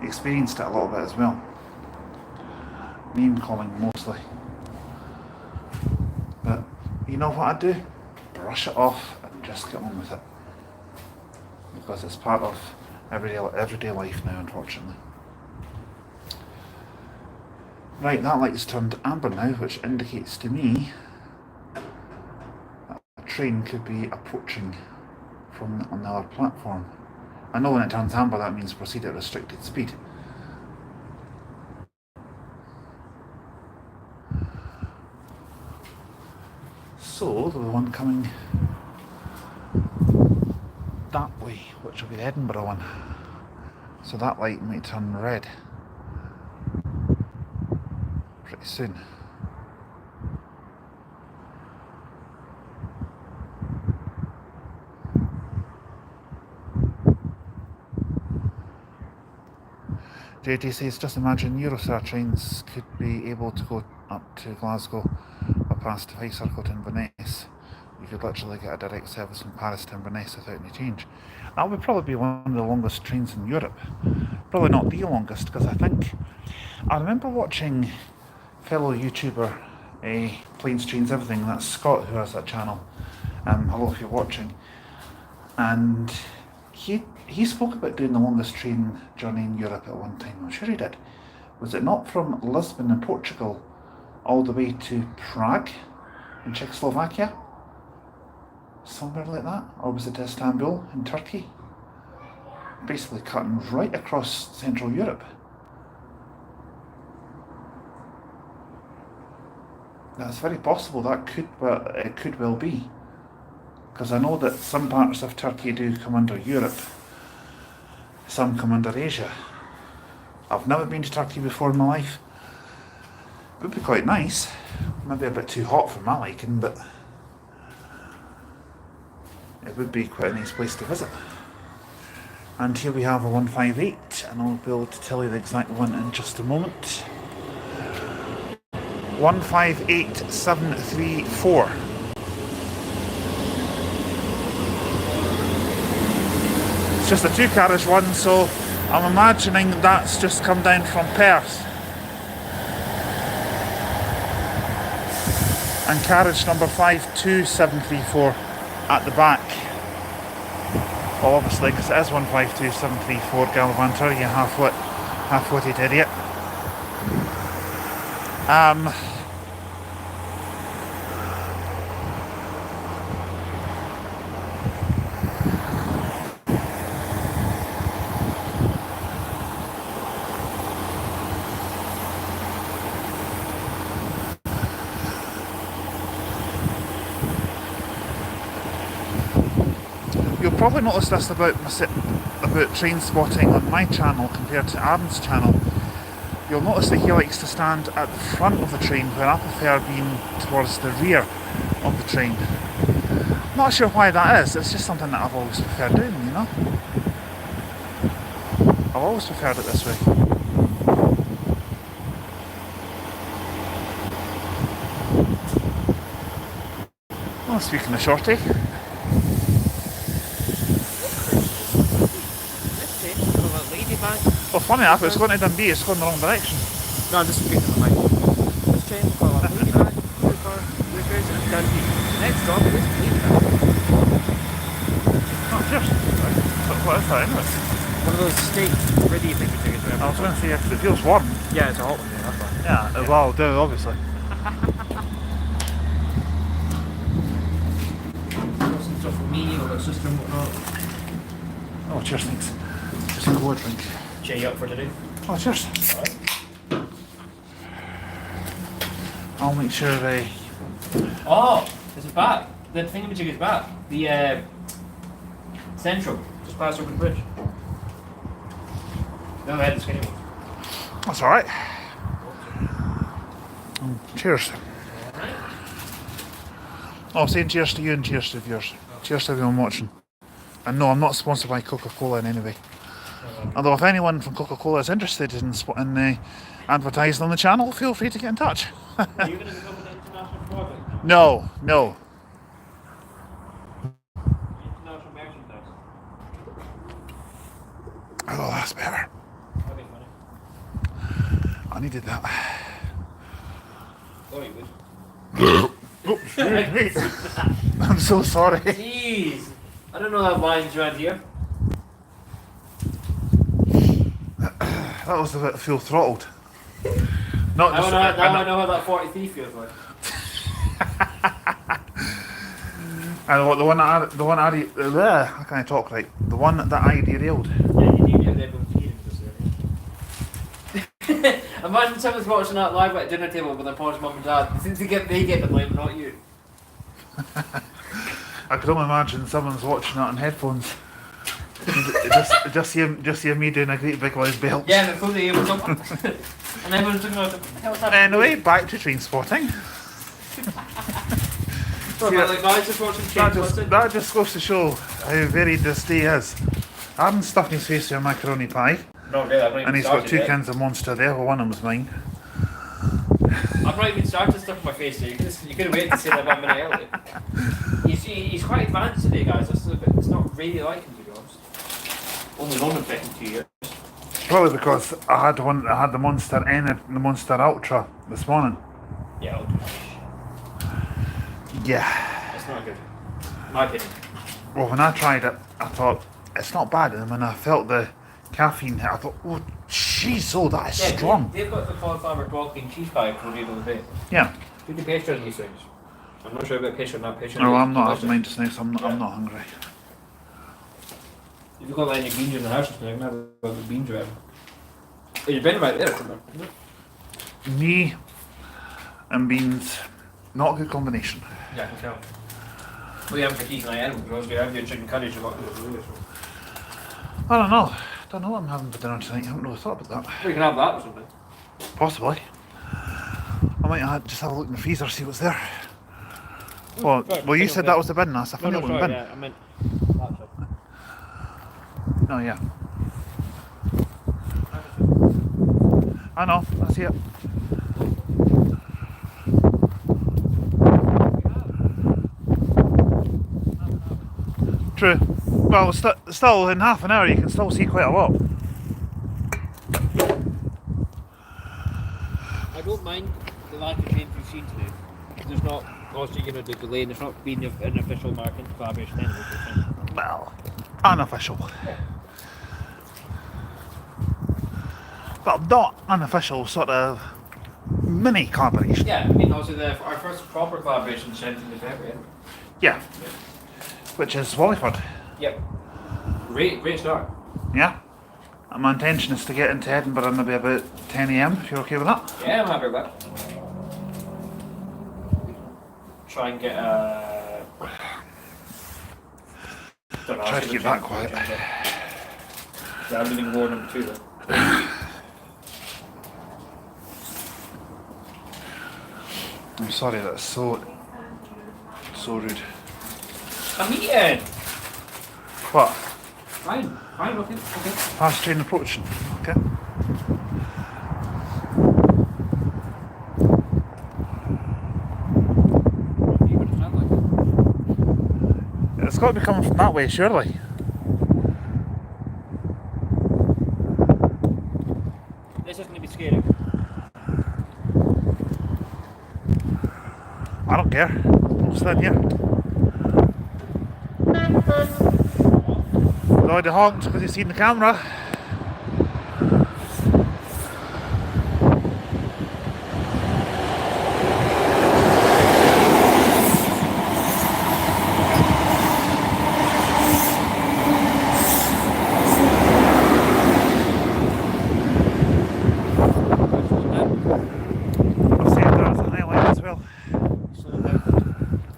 Experienced it a little bit as well. Name calling mostly. But you know what I do? Brush it off and just get on with it. Because it's part of everyday life now, unfortunately. Right, that light's turned amber now, which indicates to me that a train could be approaching from another platform. I know when it turns amber that means proceed at restricted speed. So the one coming that way, which will be the Edinburgh one. So that light might turn red pretty soon. JT says, just imagine Eurostar trains could be able to go up to Glasgow or past Fife Circle to Inverness. You could literally get a direct service from Paris to Inverness without any change. That would probably be one of the longest trains in Europe. Probably not the longest, because I remember watching fellow YouTuber Planes, Trains, Everything, that's Scott who has that channel. Hello if you're watching. And he spoke about doing the longest train journey in Europe at one time. I'm sure he did. Was it not from Lisbon in Portugal all the way to Prague in Czechoslovakia? Somewhere like that? Or was it Istanbul in Turkey? Basically cutting right across Central Europe. That's very possible. It could well be. Because I know that some parts of Turkey do come under Europe. Some come under Asia. I've never been to Turkey before in my life. It would be quite nice. Maybe a bit too hot for my liking, but it would be quite a nice place to visit. And here we have a 158, and I'll be able to tell you the exact one in just a moment. 158734. It's just a two-carriage one, so I'm imagining that's just come down from Perth. And carriage number 52734 at the back. Well, obviously, because it is 152734, Gallivanter, you half-witted idiot. You'll probably notice this about train spotting on my channel compared to Aaron's channel. You'll notice that he likes to stand at the front of the train, where I prefer being towards the rear of the train. Not sure why that is, it's just something that I've always preferred doing, you know? I've always preferred it this way. Well, speaking of shorty. Well, funny enough, it's going to Dundee, it's going the wrong direction. No, I'm just speaking of my this train will call up Ladybag, Wickers and Dundee. Next stop is Ladybag. Oh, cheers. What is that anyway? One of those steak ready thingy tickets. I was going to say, because it feels warm. Yeah, it's a hot one, yeah, that's fine. Yeah, well, do obviously. Some stuff for me, a little sister and whatnot. Oh, cheers, thanks. Just a cold drink. Cheer you up for today. Oh, cheers. Alright. I'll make sure they... Oh, it's back. The thingamajig is back. The Central, just past over the bridge. No, I had the skinny one. That's alright. Cheers. Oh, saying cheers to you and cheers to viewers. Cheers to everyone watching. And no, I'm not sponsored by Coca-Cola in any way. Although if anyone from Coca-Cola is interested in advertising on the channel, feel free to get in touch. Are you going to become an international project now? No, no. International merchandise. Oh, that's better. That'd be funny. I needed that. Thought you would. Oh, I'm so sorry. Jeez. I don't know that line's around here. That was a bit full throttled. Not Now just, I know how that 43 feels like. and the one I can't talk right. The one that I derailed. Yeah, you need to have everyone's hearing this area. Imagine someone's watching that live at a dinner table with their parents, mum and dad. Since they get the blame, not you. I could only imagine someone's watching that on headphones. just see me doing a great big loud belt. Yeah, and it's only able to. And everyone's looking at the hell's happening. Anyway, back to train spotting. Sorry, like guys just watching train spotting. That just goes to show how varied this day is. Aaron's stuffing his face with a macaroni pie. Not really, I've not even And he's got started two yet. cans of Monster there, well one of them's mine. I've not even started stuff in my face yet. You could have waited to say that 1 minute earlier. He's quite advanced today, guys. It's not really like him, to be honest. Only known him for 2 years. Probably because I had the Monster and the Monster Ultra this morning. Yeah, Yeah. it's not good. In my opinion. Well, when I tried it, I thought it's not bad, and when I felt the caffeine hit, I thought, oh, jeez, oh, that is strong. They've got the cauliflower broccoli and cheese pie for the other day. Yeah. Do the pastry on these things. I'm not sure about pastry or not pastry. No, I'm not having mine just now, so I'm not hungry. If you've got like any beans in the house, I can have the beans around. Oh, you've been right there, isn't it? Me and beans, not a good combination. Yeah, I can tell. Well, you haven't for eating animals, because you have your chicken curry, you've got to do it. I don't know. Don't know what I'm having for dinner tonight. I haven't really thought about that. Well, you can have that or something. Possibly. I might just have a look in the freezer, see what's there. Well, Sorry, you said that was the bin, that's a funny sorry, one bin. yeah, I meant that's it. Oh yeah. I know, I see it. True. Well, still in half an hour you can still see quite a lot. I don't mind the lack of change we've seen today. There's not, obviously, the delay, and there's not been an official Markinch collaboration anyway. Well, unofficial. Yeah. Well, not unofficial, sort of mini collaboration. Yeah, I mean, obviously, our first proper collaboration is 17th of February. Anyway. Yeah. Which is Wallingford. Yep. Great start. Yeah. And my intention is to get into Edinburgh maybe about 10 AM, if you're okay with that. Yeah, I'm happy with that. Try and get Try to keep that quiet. Yeah, I'm leaving war number 2 though. I'm sorry, that's so rude. I'm eating! What? Fine, okay. Fast train approaching, okay? It's got to be coming from that way, surely. This is going to be scary. I don't care. I'm stand here. Lloyd honked because he's seen the camera. I've seen that as a highlight as well.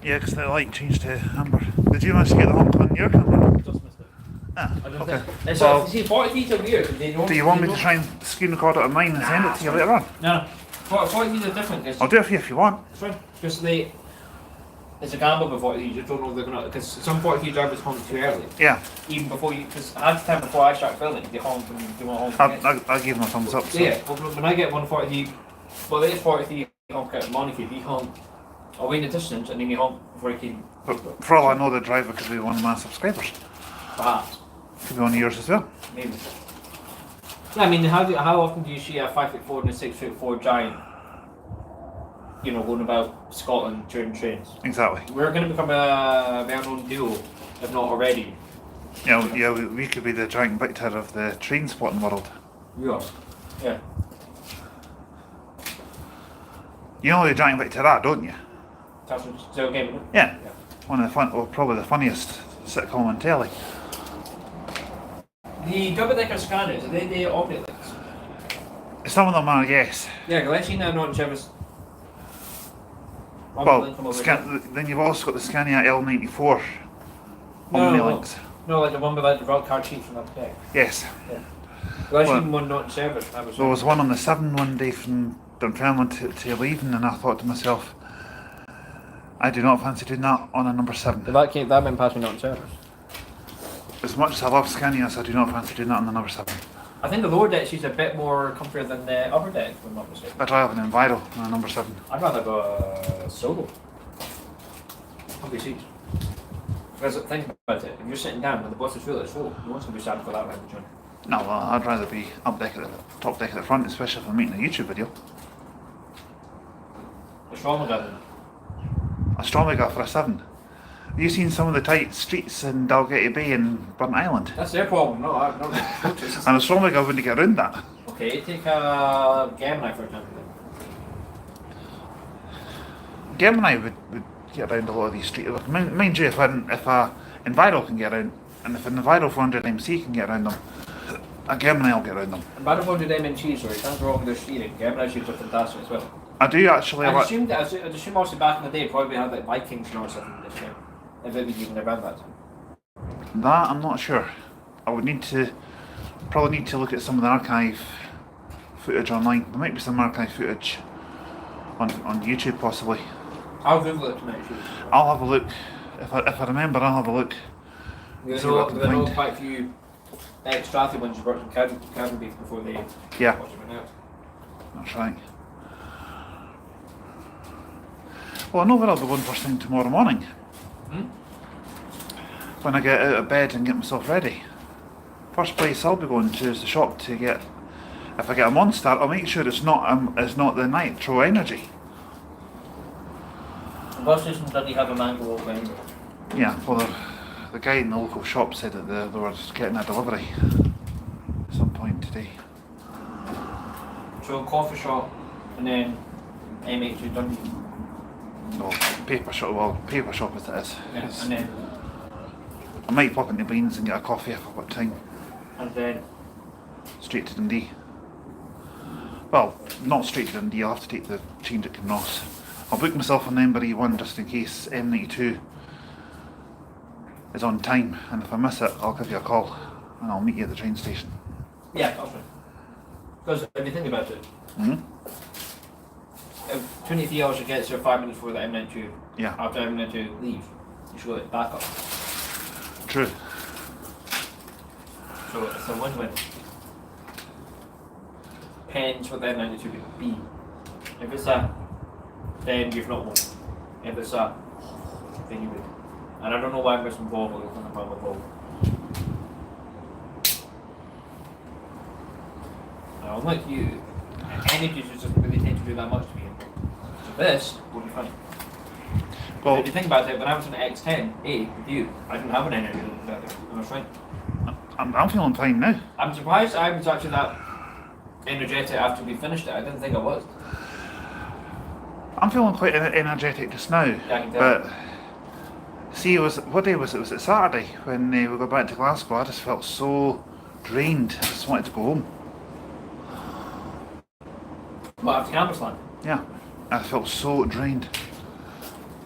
Yeah, because the light changed to amber. Did you manage to get the honk on your camera? Just missed it. Ah, I don't okay. think. It's Well, you see, 40 feet are weird. They don't, do you want me to try and screen record it on mine and send it to you later on? No, 40 feet are different. I'll do it for you if you want. It's fine. Because it's a gamble with 40 feet. You just don't know if they're going to. Because some 40 feet drivers honk too early. Yeah, Even before you. Because half the time before I start filming, they honk and they want to honk. again. I'll give them a thumbs up. So. Yeah, but when I get 140 feet, well, there's 40 feet honk out of money feet. He honk away in the distance and then he honk before he can. But for all I know, the driver could be one of my subscribers. Perhaps. Could be one of yours as well. Maybe. Yeah, I mean, how often do you see a 5'4" and a 6'4" giant, going about Scotland during trains? Exactly. We're going to become a well-known duo, if not already. Yeah, we could be the giant victor of the train spotting world. We are. Yeah. You know who the giant victor are, don't you? That's still game, isn't it? Yeah. One of the probably the funniest sitcom on telly. The double-decker scanners, are they operate links? Some of them are, yes. Yeah, let's see now not in service. Then you've also got the Scania L94 No, Omnilinks. no, like the one with like the rock card sheets from that deck. Yes. Yeah. Well, Well, even one not in service. That was There was one on the 7 one day from Dunfermline to Leaving, and I thought to myself, I do not fancy doing that on a number 7. that went past me not in service. As much as I love Scanias, I do not fancy doing that on the number 7. I think the lower deck sheets are a bit more comfier than the upper deck, if I'm not mistaken. I'd rather have an Enviro on a number 7. I'd rather go solo. Comfy seats. Because think about it, if you're sitting down and the bus is full, it's full. No one's going to be sad for that round the journey. No, well, I'd rather be up deck at the top deck at the front, especially if I'm making a YouTube video. What's wrong with that? A Stromiga for a 7. Have you seen some of the tight streets in Dalgety Bay and Burnt Island? That's their problem, no, I've not noticed. And a Stromiga wouldn't get around that. Okay, take a Gemini for example. Gemini would get around a lot of these streets. Mind you, if a Enviro can get around, and if an Enviro 400 MC can get around them, a Gemini will get around them. And Battle 400 MNG, sorry, sounds wrong with their steering. Gemini sheets are fantastic as well. I do actually I'd like... assume also back in the day probably had like Vikings and all something this time. If it was even around that time. That I'm not sure. I would probably need to look at some of the archive footage online. There might be some archive footage on YouTube possibly. I'll Google it tonight. I'll have a look. If I remember, I'll have a look. There's See what I can no find. quite a few ex-Strathy ones who worked in cabin beef before they Yeah. watched it went out. That's right. Well, I know where I'll be going first thing tomorrow morning. When I get out of bed and get myself ready. First place I'll be going to is the shop to get... If I get a Monster, I'll make sure it's not the Nitro Energy. The bus station doesn't have a mango open anyway. Yeah, well, the guy in the local shop said that they were getting a delivery at some point today. So coffee shop and then MH Dundee. No, paper shop as it is. Yeah, It's- and then I might pop into Beans and get a coffee if I've got time. Straight to Dundee. Well, not straight to Dundee, I'll have to take the change at Kinross. I'll book myself on the number E1 just in case M92 is on time, and if I miss it, I'll give you a call and I'll meet you at the train station. yeah, that's right. Because if you think about it, if 23 hours to get there 5 minutes before the M92, Yeah, after M92 leave, you should go back up. true. So it's a win-win. Depends what the M92 would be. If it's a, then you've not won. If it's a, then you would. And I don't know why I'm missing Bob or looking about with Bob. Now, unlike you, energy just doesn't really tend to do that much to me. So this will be fine. Well, If you think about it, when I was in X10A with you, I didn't have an energy that day. I was fine. I'm feeling fine now. I'm surprised I was actually that energetic after we finished it. I didn't think I was. I'm feeling quite energetic just now. Yeah, I can tell. But see, what day was it? Was it Saturday when we got back to Glasgow? I just felt so drained. I just wanted to go home. What, after Cambusland? Yeah, I felt so drained.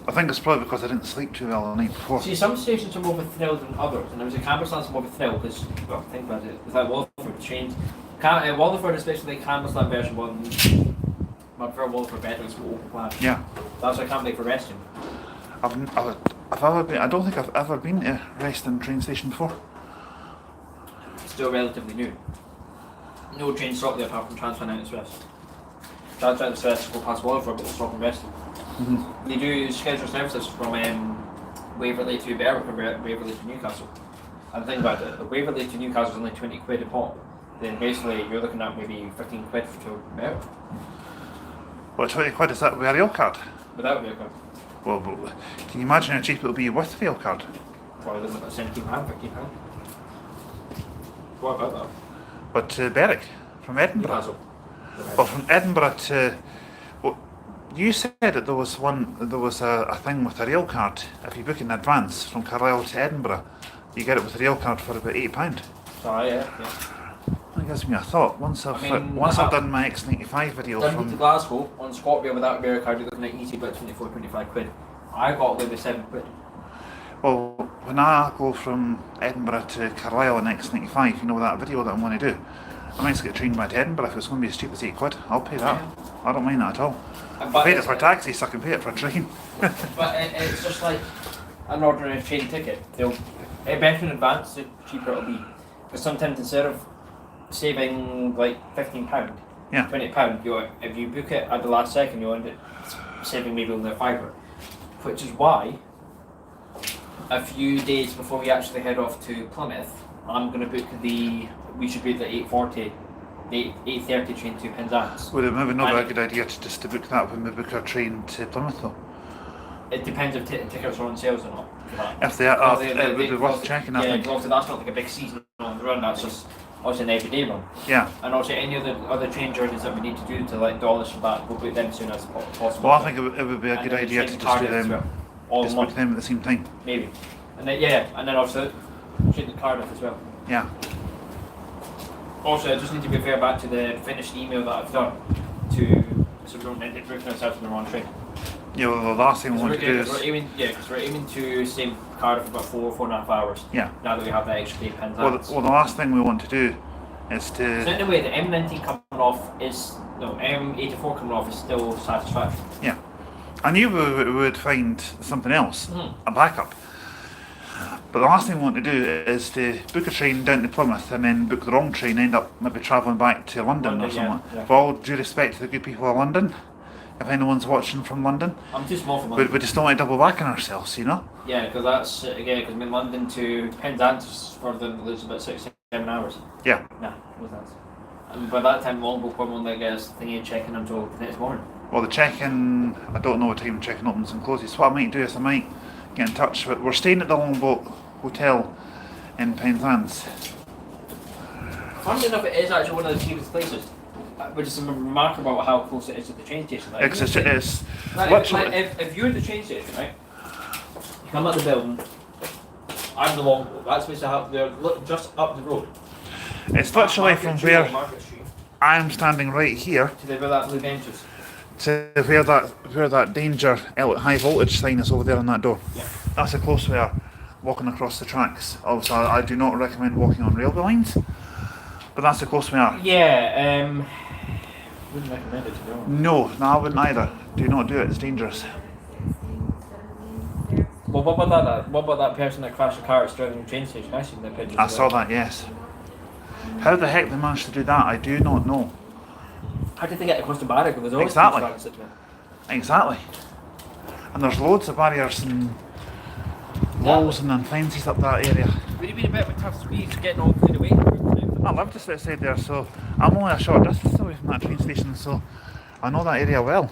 I think it's probably because I didn't sleep too well the night before. See, some stations are more of a thrill than others, and there was a Cambusland's more of a thrill because, well, think about it, without Waterford changed. Waterford, especially the Cambusland version, wasn't. I prefer Waterford better, it's more open plan. Yeah, That's why I can't make for resting. I don't think I've ever been to Reston train station before. It's still relatively new. No train stop there apart from Transfer Express. Transfer Express go past Waterford, but they stop in Reston. They do scheduled services from Waverley to Berwick and Waverley to Newcastle. And think about it, the Waverley to Newcastle is only 20 quid a pop. Then basically you're looking at maybe 15 quid to Berwick. What, 20 quid, is that with a rail card? Without vehicle. Well, can you imagine how cheap it'll be with the rail card? Probably looking at £17, £15. What about that? But to Berwick, from Edinburgh? Newcastle. Well, from Edinburgh to... Well, you said that there was a thing with a rail card. If you book in advance from Carlisle to Edinburgh, you get it with a rail card for about £8. Oh yeah. definitely gives me a thought. Once I've done my X95 video Dundee to from... Glasgow on Scorpio without a beer card, you're looking at easy about 24, 25 quid. I got away with 7 quid. Well, when I go from Edinburgh to Carlisle on X95, you know that video that I'm going to do, I might get trained back to Edinburgh. If it's going to be as cheap as 8 quid, I'll pay that. Yeah. I don't mind that at all. But I paid it for a taxi, so I can pay it for a train. But it's just like an ordinary train ticket. They'll better in advance, the cheaper it'll be. Because sometimes instead of saving like £15, Yeah. £20, if you book it at the last second, you'll end up saving maybe only a fiver. Which is why, a few days before we actually head off to Plymouth, I'm going to book we should be at the 8:40, the 8:30 train to Penzance. Would it maybe not be a good idea to book that when we book our train to Plymouth though? It depends if tickets are on sales or not. For that. If they are, it would be worth checking, I Yeah, think. because obviously that's not like a big season on the run, that's just obviously an everyday run. Yeah. And also any other train journeys that we need to do to like dollars for that, we'll book them as soon as possible. Well, I think it would be a good idea to just do them, all just in one, book them at the same time. maybe. And then and then also shoot the Cardiff as well. Yeah. Also, I just need to be fair back to the finished email that I've done so we don't end up booking ourselves on the wrong train. Yeah, well, the last thing we want to do is... Because we're aiming to stay Cardiff for about 4.5 hours. Yeah. Now that we have that extra day Penzance. Well, the last thing we want to do is to... So in a way, the M90 coming off M84 coming off is still satisfactory. Yeah. I knew we would find something else, a backup. But the last thing we want to do is to book a train down to Plymouth and then book the wrong train, end up maybe travelling back to London or something. Yeah. With all due respect to the good people of London, if anyone's watching from London, I'm too small for London. we just don't want to double back on ourselves, you know? Yeah, because that's, because in London to Penzance is further than about 6-7 hours. Yeah. Nah, no sense. And by that time, Longboat won't let us thingy checking until the next morning. Well, the check-in, I don't know what time check-in opens and closes. What I might do is I might get in touch with... We're staying at the Longboat Hotel in Penzance. Funnily enough, it is actually one of the cheapest places. Which is remarkable how close it is to the train station. Like, It's literally, if you're at the train station, right? You come out the building. I'm the Longboat. That's what's they're just up the road. It's literally from where Market Street I'm standing right here to where that blue benches. to where that danger high voltage sign is over there on that door. Yeah. That's how close we are walking across the tracks. Obviously, I do not recommend walking on railway lines, but that's how close we are. Yeah, wouldn't recommend it to be honest. No, I wouldn't either. Do not do it, it's dangerous. Well, what about that person that crashed the car at driving the train station? I seen that picture. I saw that, yes. How the heck they managed to do that, I do not know. How did they get across the barrier? Because there's always Exactly. people sitting there. Exactly. And there's loads of barriers and walls and fences up that area. Would it be a bit of a tough squeeze getting all cleared away? I live just outside there, so I'm only a short distance away from that train station, so I know that area well.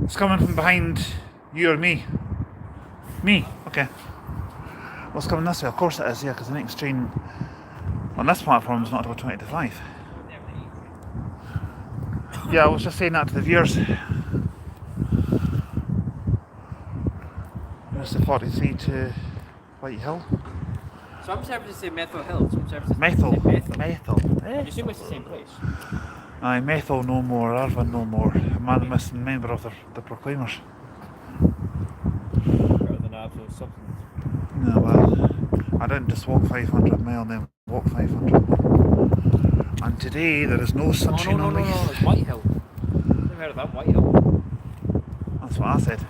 It's coming from behind you or me? Me? Okay. Well, it's coming this way. Of course it is, yeah, because the next train on this platform is not until 20 to 5. Yeah, I was just saying that to the viewers. There's the 43 to Whitehill. Some services say Methyl Hill, some services Methyl. say Methyl. Methyl. I assume it's the same place. Aye, Methyl no more, Arvan no more. I'm a missing member of the Proclaimers. Rather than absolute substance. No, well, I didn't just walk 500 mile and then walk 500 more. And today there is no sunshine on me. No, it's Whitehill. I've never heard of that, Whitehill. That's what I said.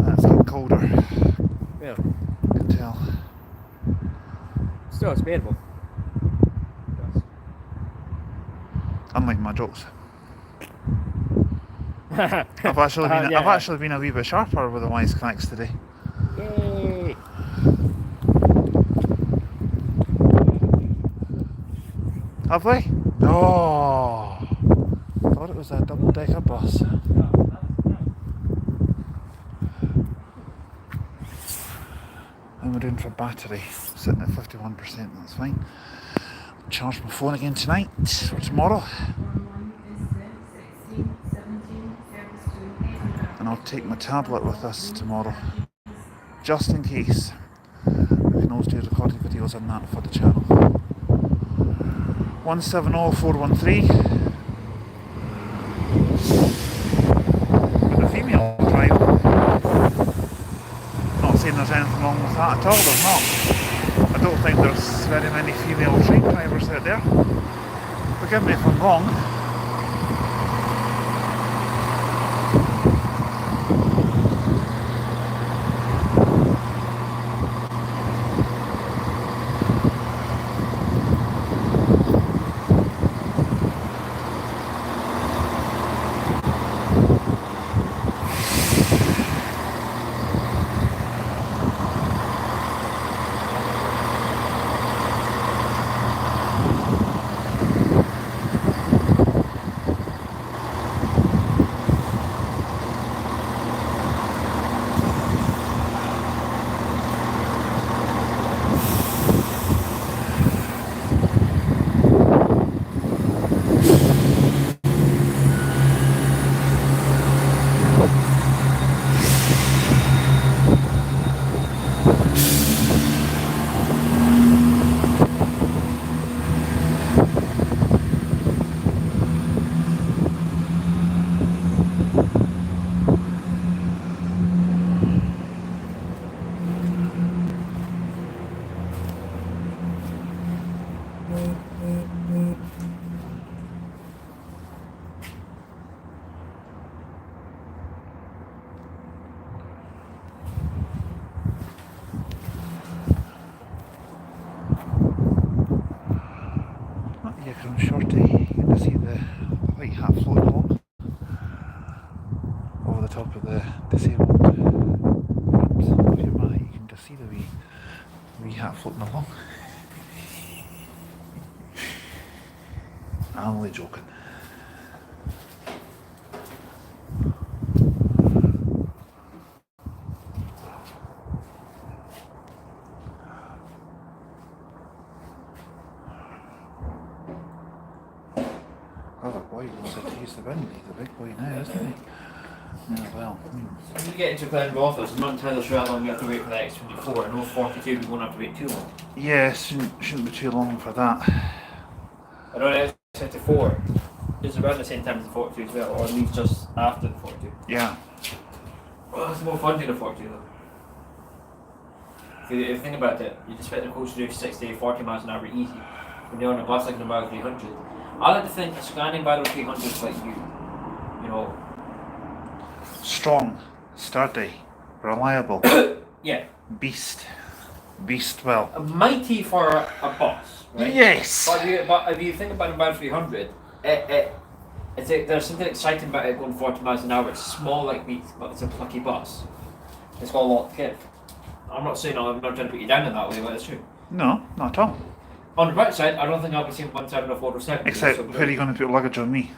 It's getting colder, Yeah. you can tell. Still, it's bearable. Unlike my jokes. I've actually been a wee bit sharper with the wisecracks today. Yay! Have they? Oh, thought it was a double-decker bus. And we're doing for battery, sitting at 51%, that's fine. Charge my phone again tonight, or tomorrow. And I'll take my tablet with us tomorrow, just in case. I can always do recorded videos on that for the channel. 170413. With a female driver. Not saying there's anything wrong with that at all, there's not. I don't think there's very many female train drivers out there. Forgive me if I'm wrong. From Shorty, you can see the white hat floating along over the top of the disabled ramps. If you're right, you can just see the wee hat floating along. I'm only joking. Oh boy, he wants to use the wind. He's a big boy now, isn't he? Yeah, well. When you get into Glenville office, I'm not entirely sure how long you have to wait for the X24. I know 42 you won't have to wait too long. Yeah, shouldn't be too long for that. I know the X24 is around the same time as the 42 as well, or at least just after the 42. Yeah. Well, it's more fun doing the 42 though. If you think about it, you expect the coach to do 60, 40 miles an hour easy. When you're on a bus like an American 300. I like to think scanning by those 300s like you know. Strong, sturdy, reliable. Yeah. Beast, well. Mighty for a bus, right? Yes. But if you think about an American 300, there's something exciting about it going 40 miles an hour. It's small like beats, but it's a plucky bus. It's got a lot to give. I'm not saying I'm not trying to put you down in that way, but it's true. No, not at all. On the right side, I don't think I'll be seeing 1704 or 7. Except, where are you going to put luggage on me?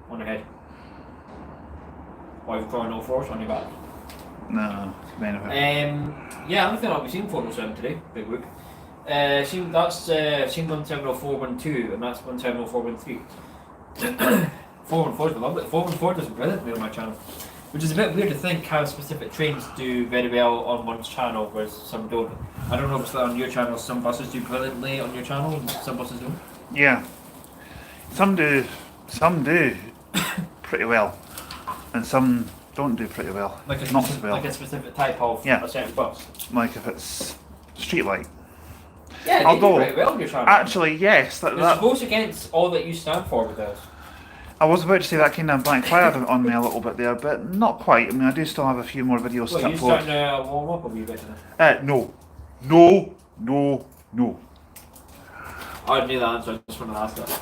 On your head. Why have you got no force on your back? No, main of it. Yeah, I don't think I'll be seeing 407 today. Big book. That's seen 170412, and that's 170413. 414 is lovely. 414 does brilliantly on my channel. Which is a bit weird to think how specific trains do very well on one's channel, whereas some don't. I don't know if it's on your channel, some buses do brilliantly on your channel, and some buses don't. Yeah. Some do pretty well, and some don't do pretty well. Like a not specific, so well. like a specific type of Yeah. a certain bus. Like if it's street light. Yeah, they Although, do pretty well on your channel. Actually, yes. It goes against all that you stand for with us. I was about to say that kind of backfired on me a little bit there, but not quite. I mean, I do still have a few more videos to Well, you upload. starting to warm up a wee bit now? No. I knew the answer, I just wanted to ask that.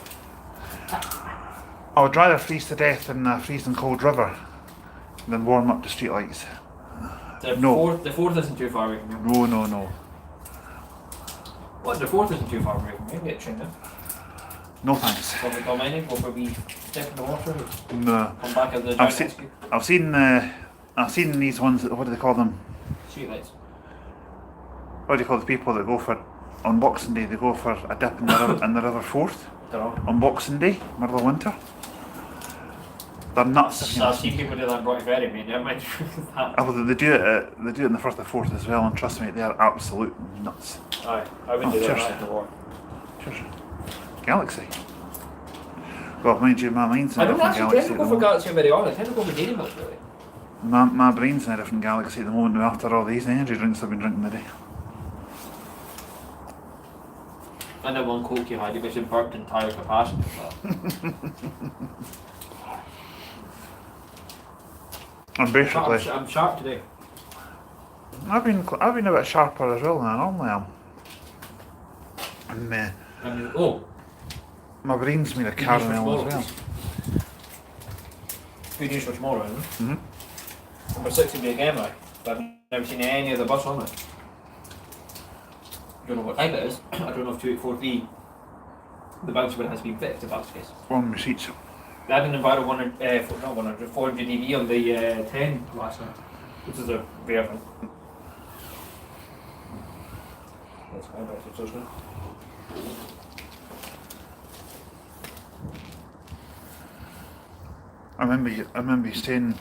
I would rather freeze to death in a freezing cold river than warm up to streetlights. The fourth isn't too far away from you. No. What? The fourth isn't too far away from you. Get a train there. No thanks. Go for mining, go for a wee step in the water, No. come back as the I've giant seen, rescue. I've seen these ones. What do they call them? Streetlights. What do you call the people that go for on Boxing Day? They go for a dip in the river Forth Dunno. on Boxing Day, middle of winter. They're nuts. I've seen people do that in Rocky Ferry, mate. Never mind that. Oh, they do it in the Firth of Forth as well, and trust me, they are absolute nuts. Aye, I wouldn't do cheers. that in the war. Cheers. Galaxy. God, mind you, my mind's in I a don't different actually galaxy tend to at go the for moment. Galaxy very often. I tend to go for Dairy Milk, really. My brain's in a different galaxy at the moment after all these energy drinks I've been drinking today. And that one Coke you had, you basically burped entire capacity. And basically, I'm sharp today. I've been a bit sharper as well than I normally am. And I mean, oh, my brain's made of Good news for caramel as tomorrow. well. good news for tomorrow, isn't it? Mm-hmm. Number 6 will be a game, like, but I've never seen any of the bus on it. Don't know what time it is. I don't know if 2843 the bounce one has been fixed, if that's the case. One receipts. They had an Enviro 400 dB on the 10 last night, which is a rare thing. That's my best, it's now. I remember you saying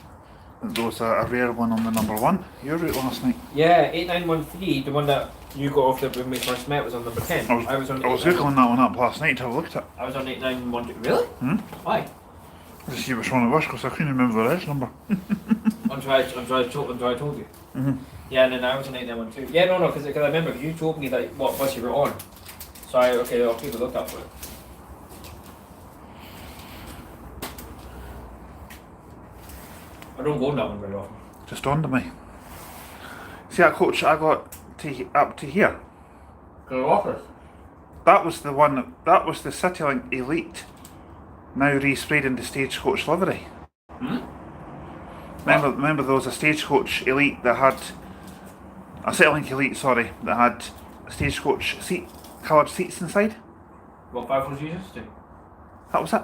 that there was a rare one on the number 1 your route last night. Yeah, 8913, the one that you got off the when we first met was on number 10. I was on googling that one up last night to have a look at it. I was on 8912. Really? Why? To see which one it was because I couldn't remember the rest number. Until I told you. Mm-hmm. Yeah, and then I was on 8912. Yeah, no, because I remember you told me that what bus you were on. So I'll keep a look up for it. I don't go on that one very often. Just dawned on me. See that coach I got up to here? Go to office. That was the one. That was the CityLink Elite. Now re-sprayed into Stagecoach livery. Remember there was a Stagecoach Elite that had a CityLink Elite, sorry, that had Stagecoach coloured seats inside. What 54G6 do? That was it.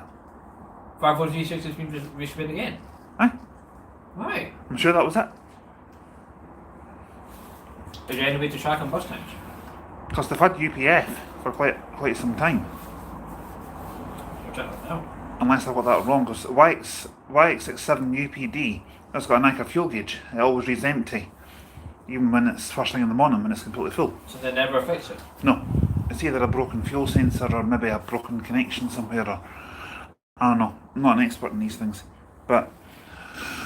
54G6 has been resprayed again. Aye. Why? I'm sure that was it. Is there any way to track on bus times? Because they've had UPF for quite some time. I'll check that now. Unless I got that wrong, because YX67 UPD has got a Nike fuel gauge. It always reads empty, even when it's first thing in the morning when it's completely full. So they never fix it? No, it's either a broken fuel sensor or maybe a broken connection somewhere, or I don't know. I'm not an expert in these things, but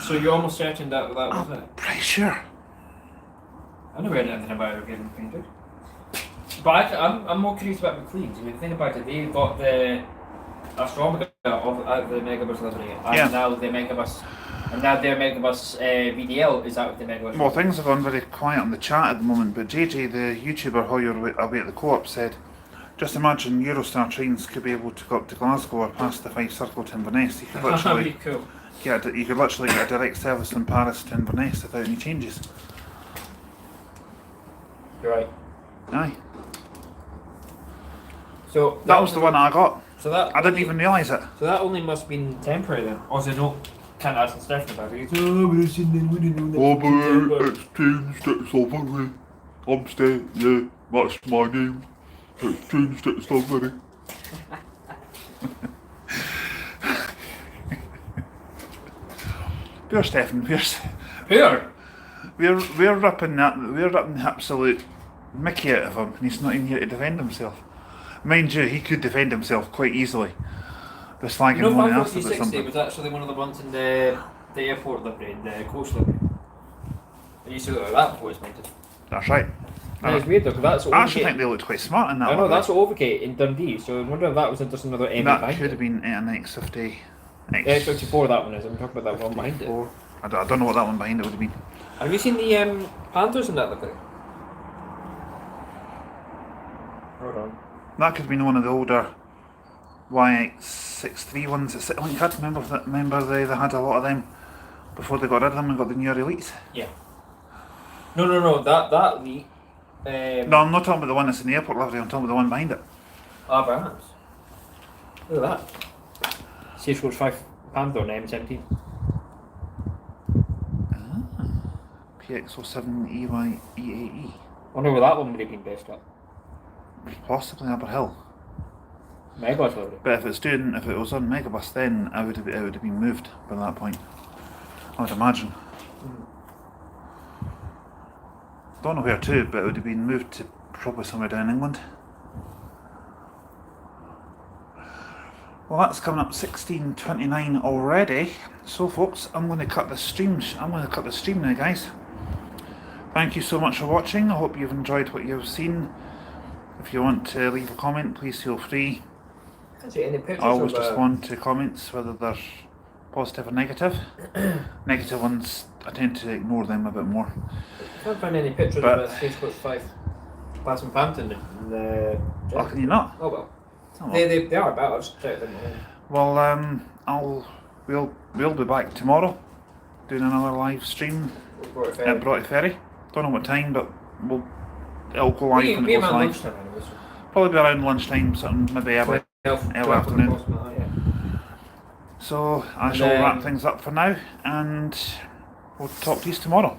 So you're almost certain that was it? pretty sure. I never heard anything about it getting painted. But I'm more curious about McLean's. I mean, think about it. They got the Astrometer of the Megabus livery, and Yeah. now the Megabus, and now their Megabus VDL is out of the Megabus. Well, things have gone very quiet on the chat at the moment, but JJ, the YouTuber who you're away at the co-op, said, just imagine Eurostar trains could be able to go up to Glasgow or past the Fife Circle to Inverness. You could That'd literally be cool. get a direct service from Paris to Inverness without any changes. You're right. Aye. So That was the one I got. So that I didn't even realise it. So that only must have been temporary then. Also, no, can't ask the Stefan about it. Oh, but it's in the window. it's changed, it's lovely. I'm staying, yeah, that's my name. It's changed, it's lovely. Poor Stefan, Here. we're ripping the absolute Mickey out of him, and he's not even here to defend himself. Mind you, he could defend himself quite easily. The slagging You know, one else about 560 something. was actually one of the ones in the airport livery, in the coach livery. I used to look at that before it's painted. That's right. That is weird though, because that's I actually Overgate. think they looked quite smart in that I know, one. that's Overgate in Dundee, so I wonder if that was just another M That behind could it. have been an X50. X54 that one is, I'm talking about that one behind it. I don't know what that one behind it would have been. Have you seen the Panthers in that livery? Hold on. That could have been one of the older YX63 ones that CityLink had. Remember they had a lot of them before they got rid of them and got the newer Elites? Yeah. No, that the No, I'm not talking about the one that's in the airport livery, I'm talking about the one behind it. perhaps. Look at that. Stagecoach Fife Panther on M17. PX07 EAE. Wonder where that one would have been based at. Possibly Aberhill. Megabus probably. But if it was on Megabus, then it would have been moved by that point. I would imagine. Don't know where to, but it would have been moved to probably somewhere down in England. Well, that's coming up 16:29 already. So, folks, I'm going to cut the stream. I'm going to cut the stream now, guys. Thank you so much for watching. I hope you've enjoyed what you've seen. If you want to leave a comment, please feel free. Can't see any pictures. I always respond to comments, whether they're positive or negative. Negative ones, I tend to ignore them a bit more. Can't find any pictures But- of Stagecoach Fife passing Pampton in the. Oh, can you not? Oh well. Oh, well. They are about. I'll just check them. Well, we'll be back tomorrow, doing another live stream at Broughty Ferry. Don't know what time, but it'll go live when it goes live. Lunchtime, anyway, so. Probably be around lunchtime, something maybe early afternoon. So I shall wrap things up for now, and we'll talk to you tomorrow.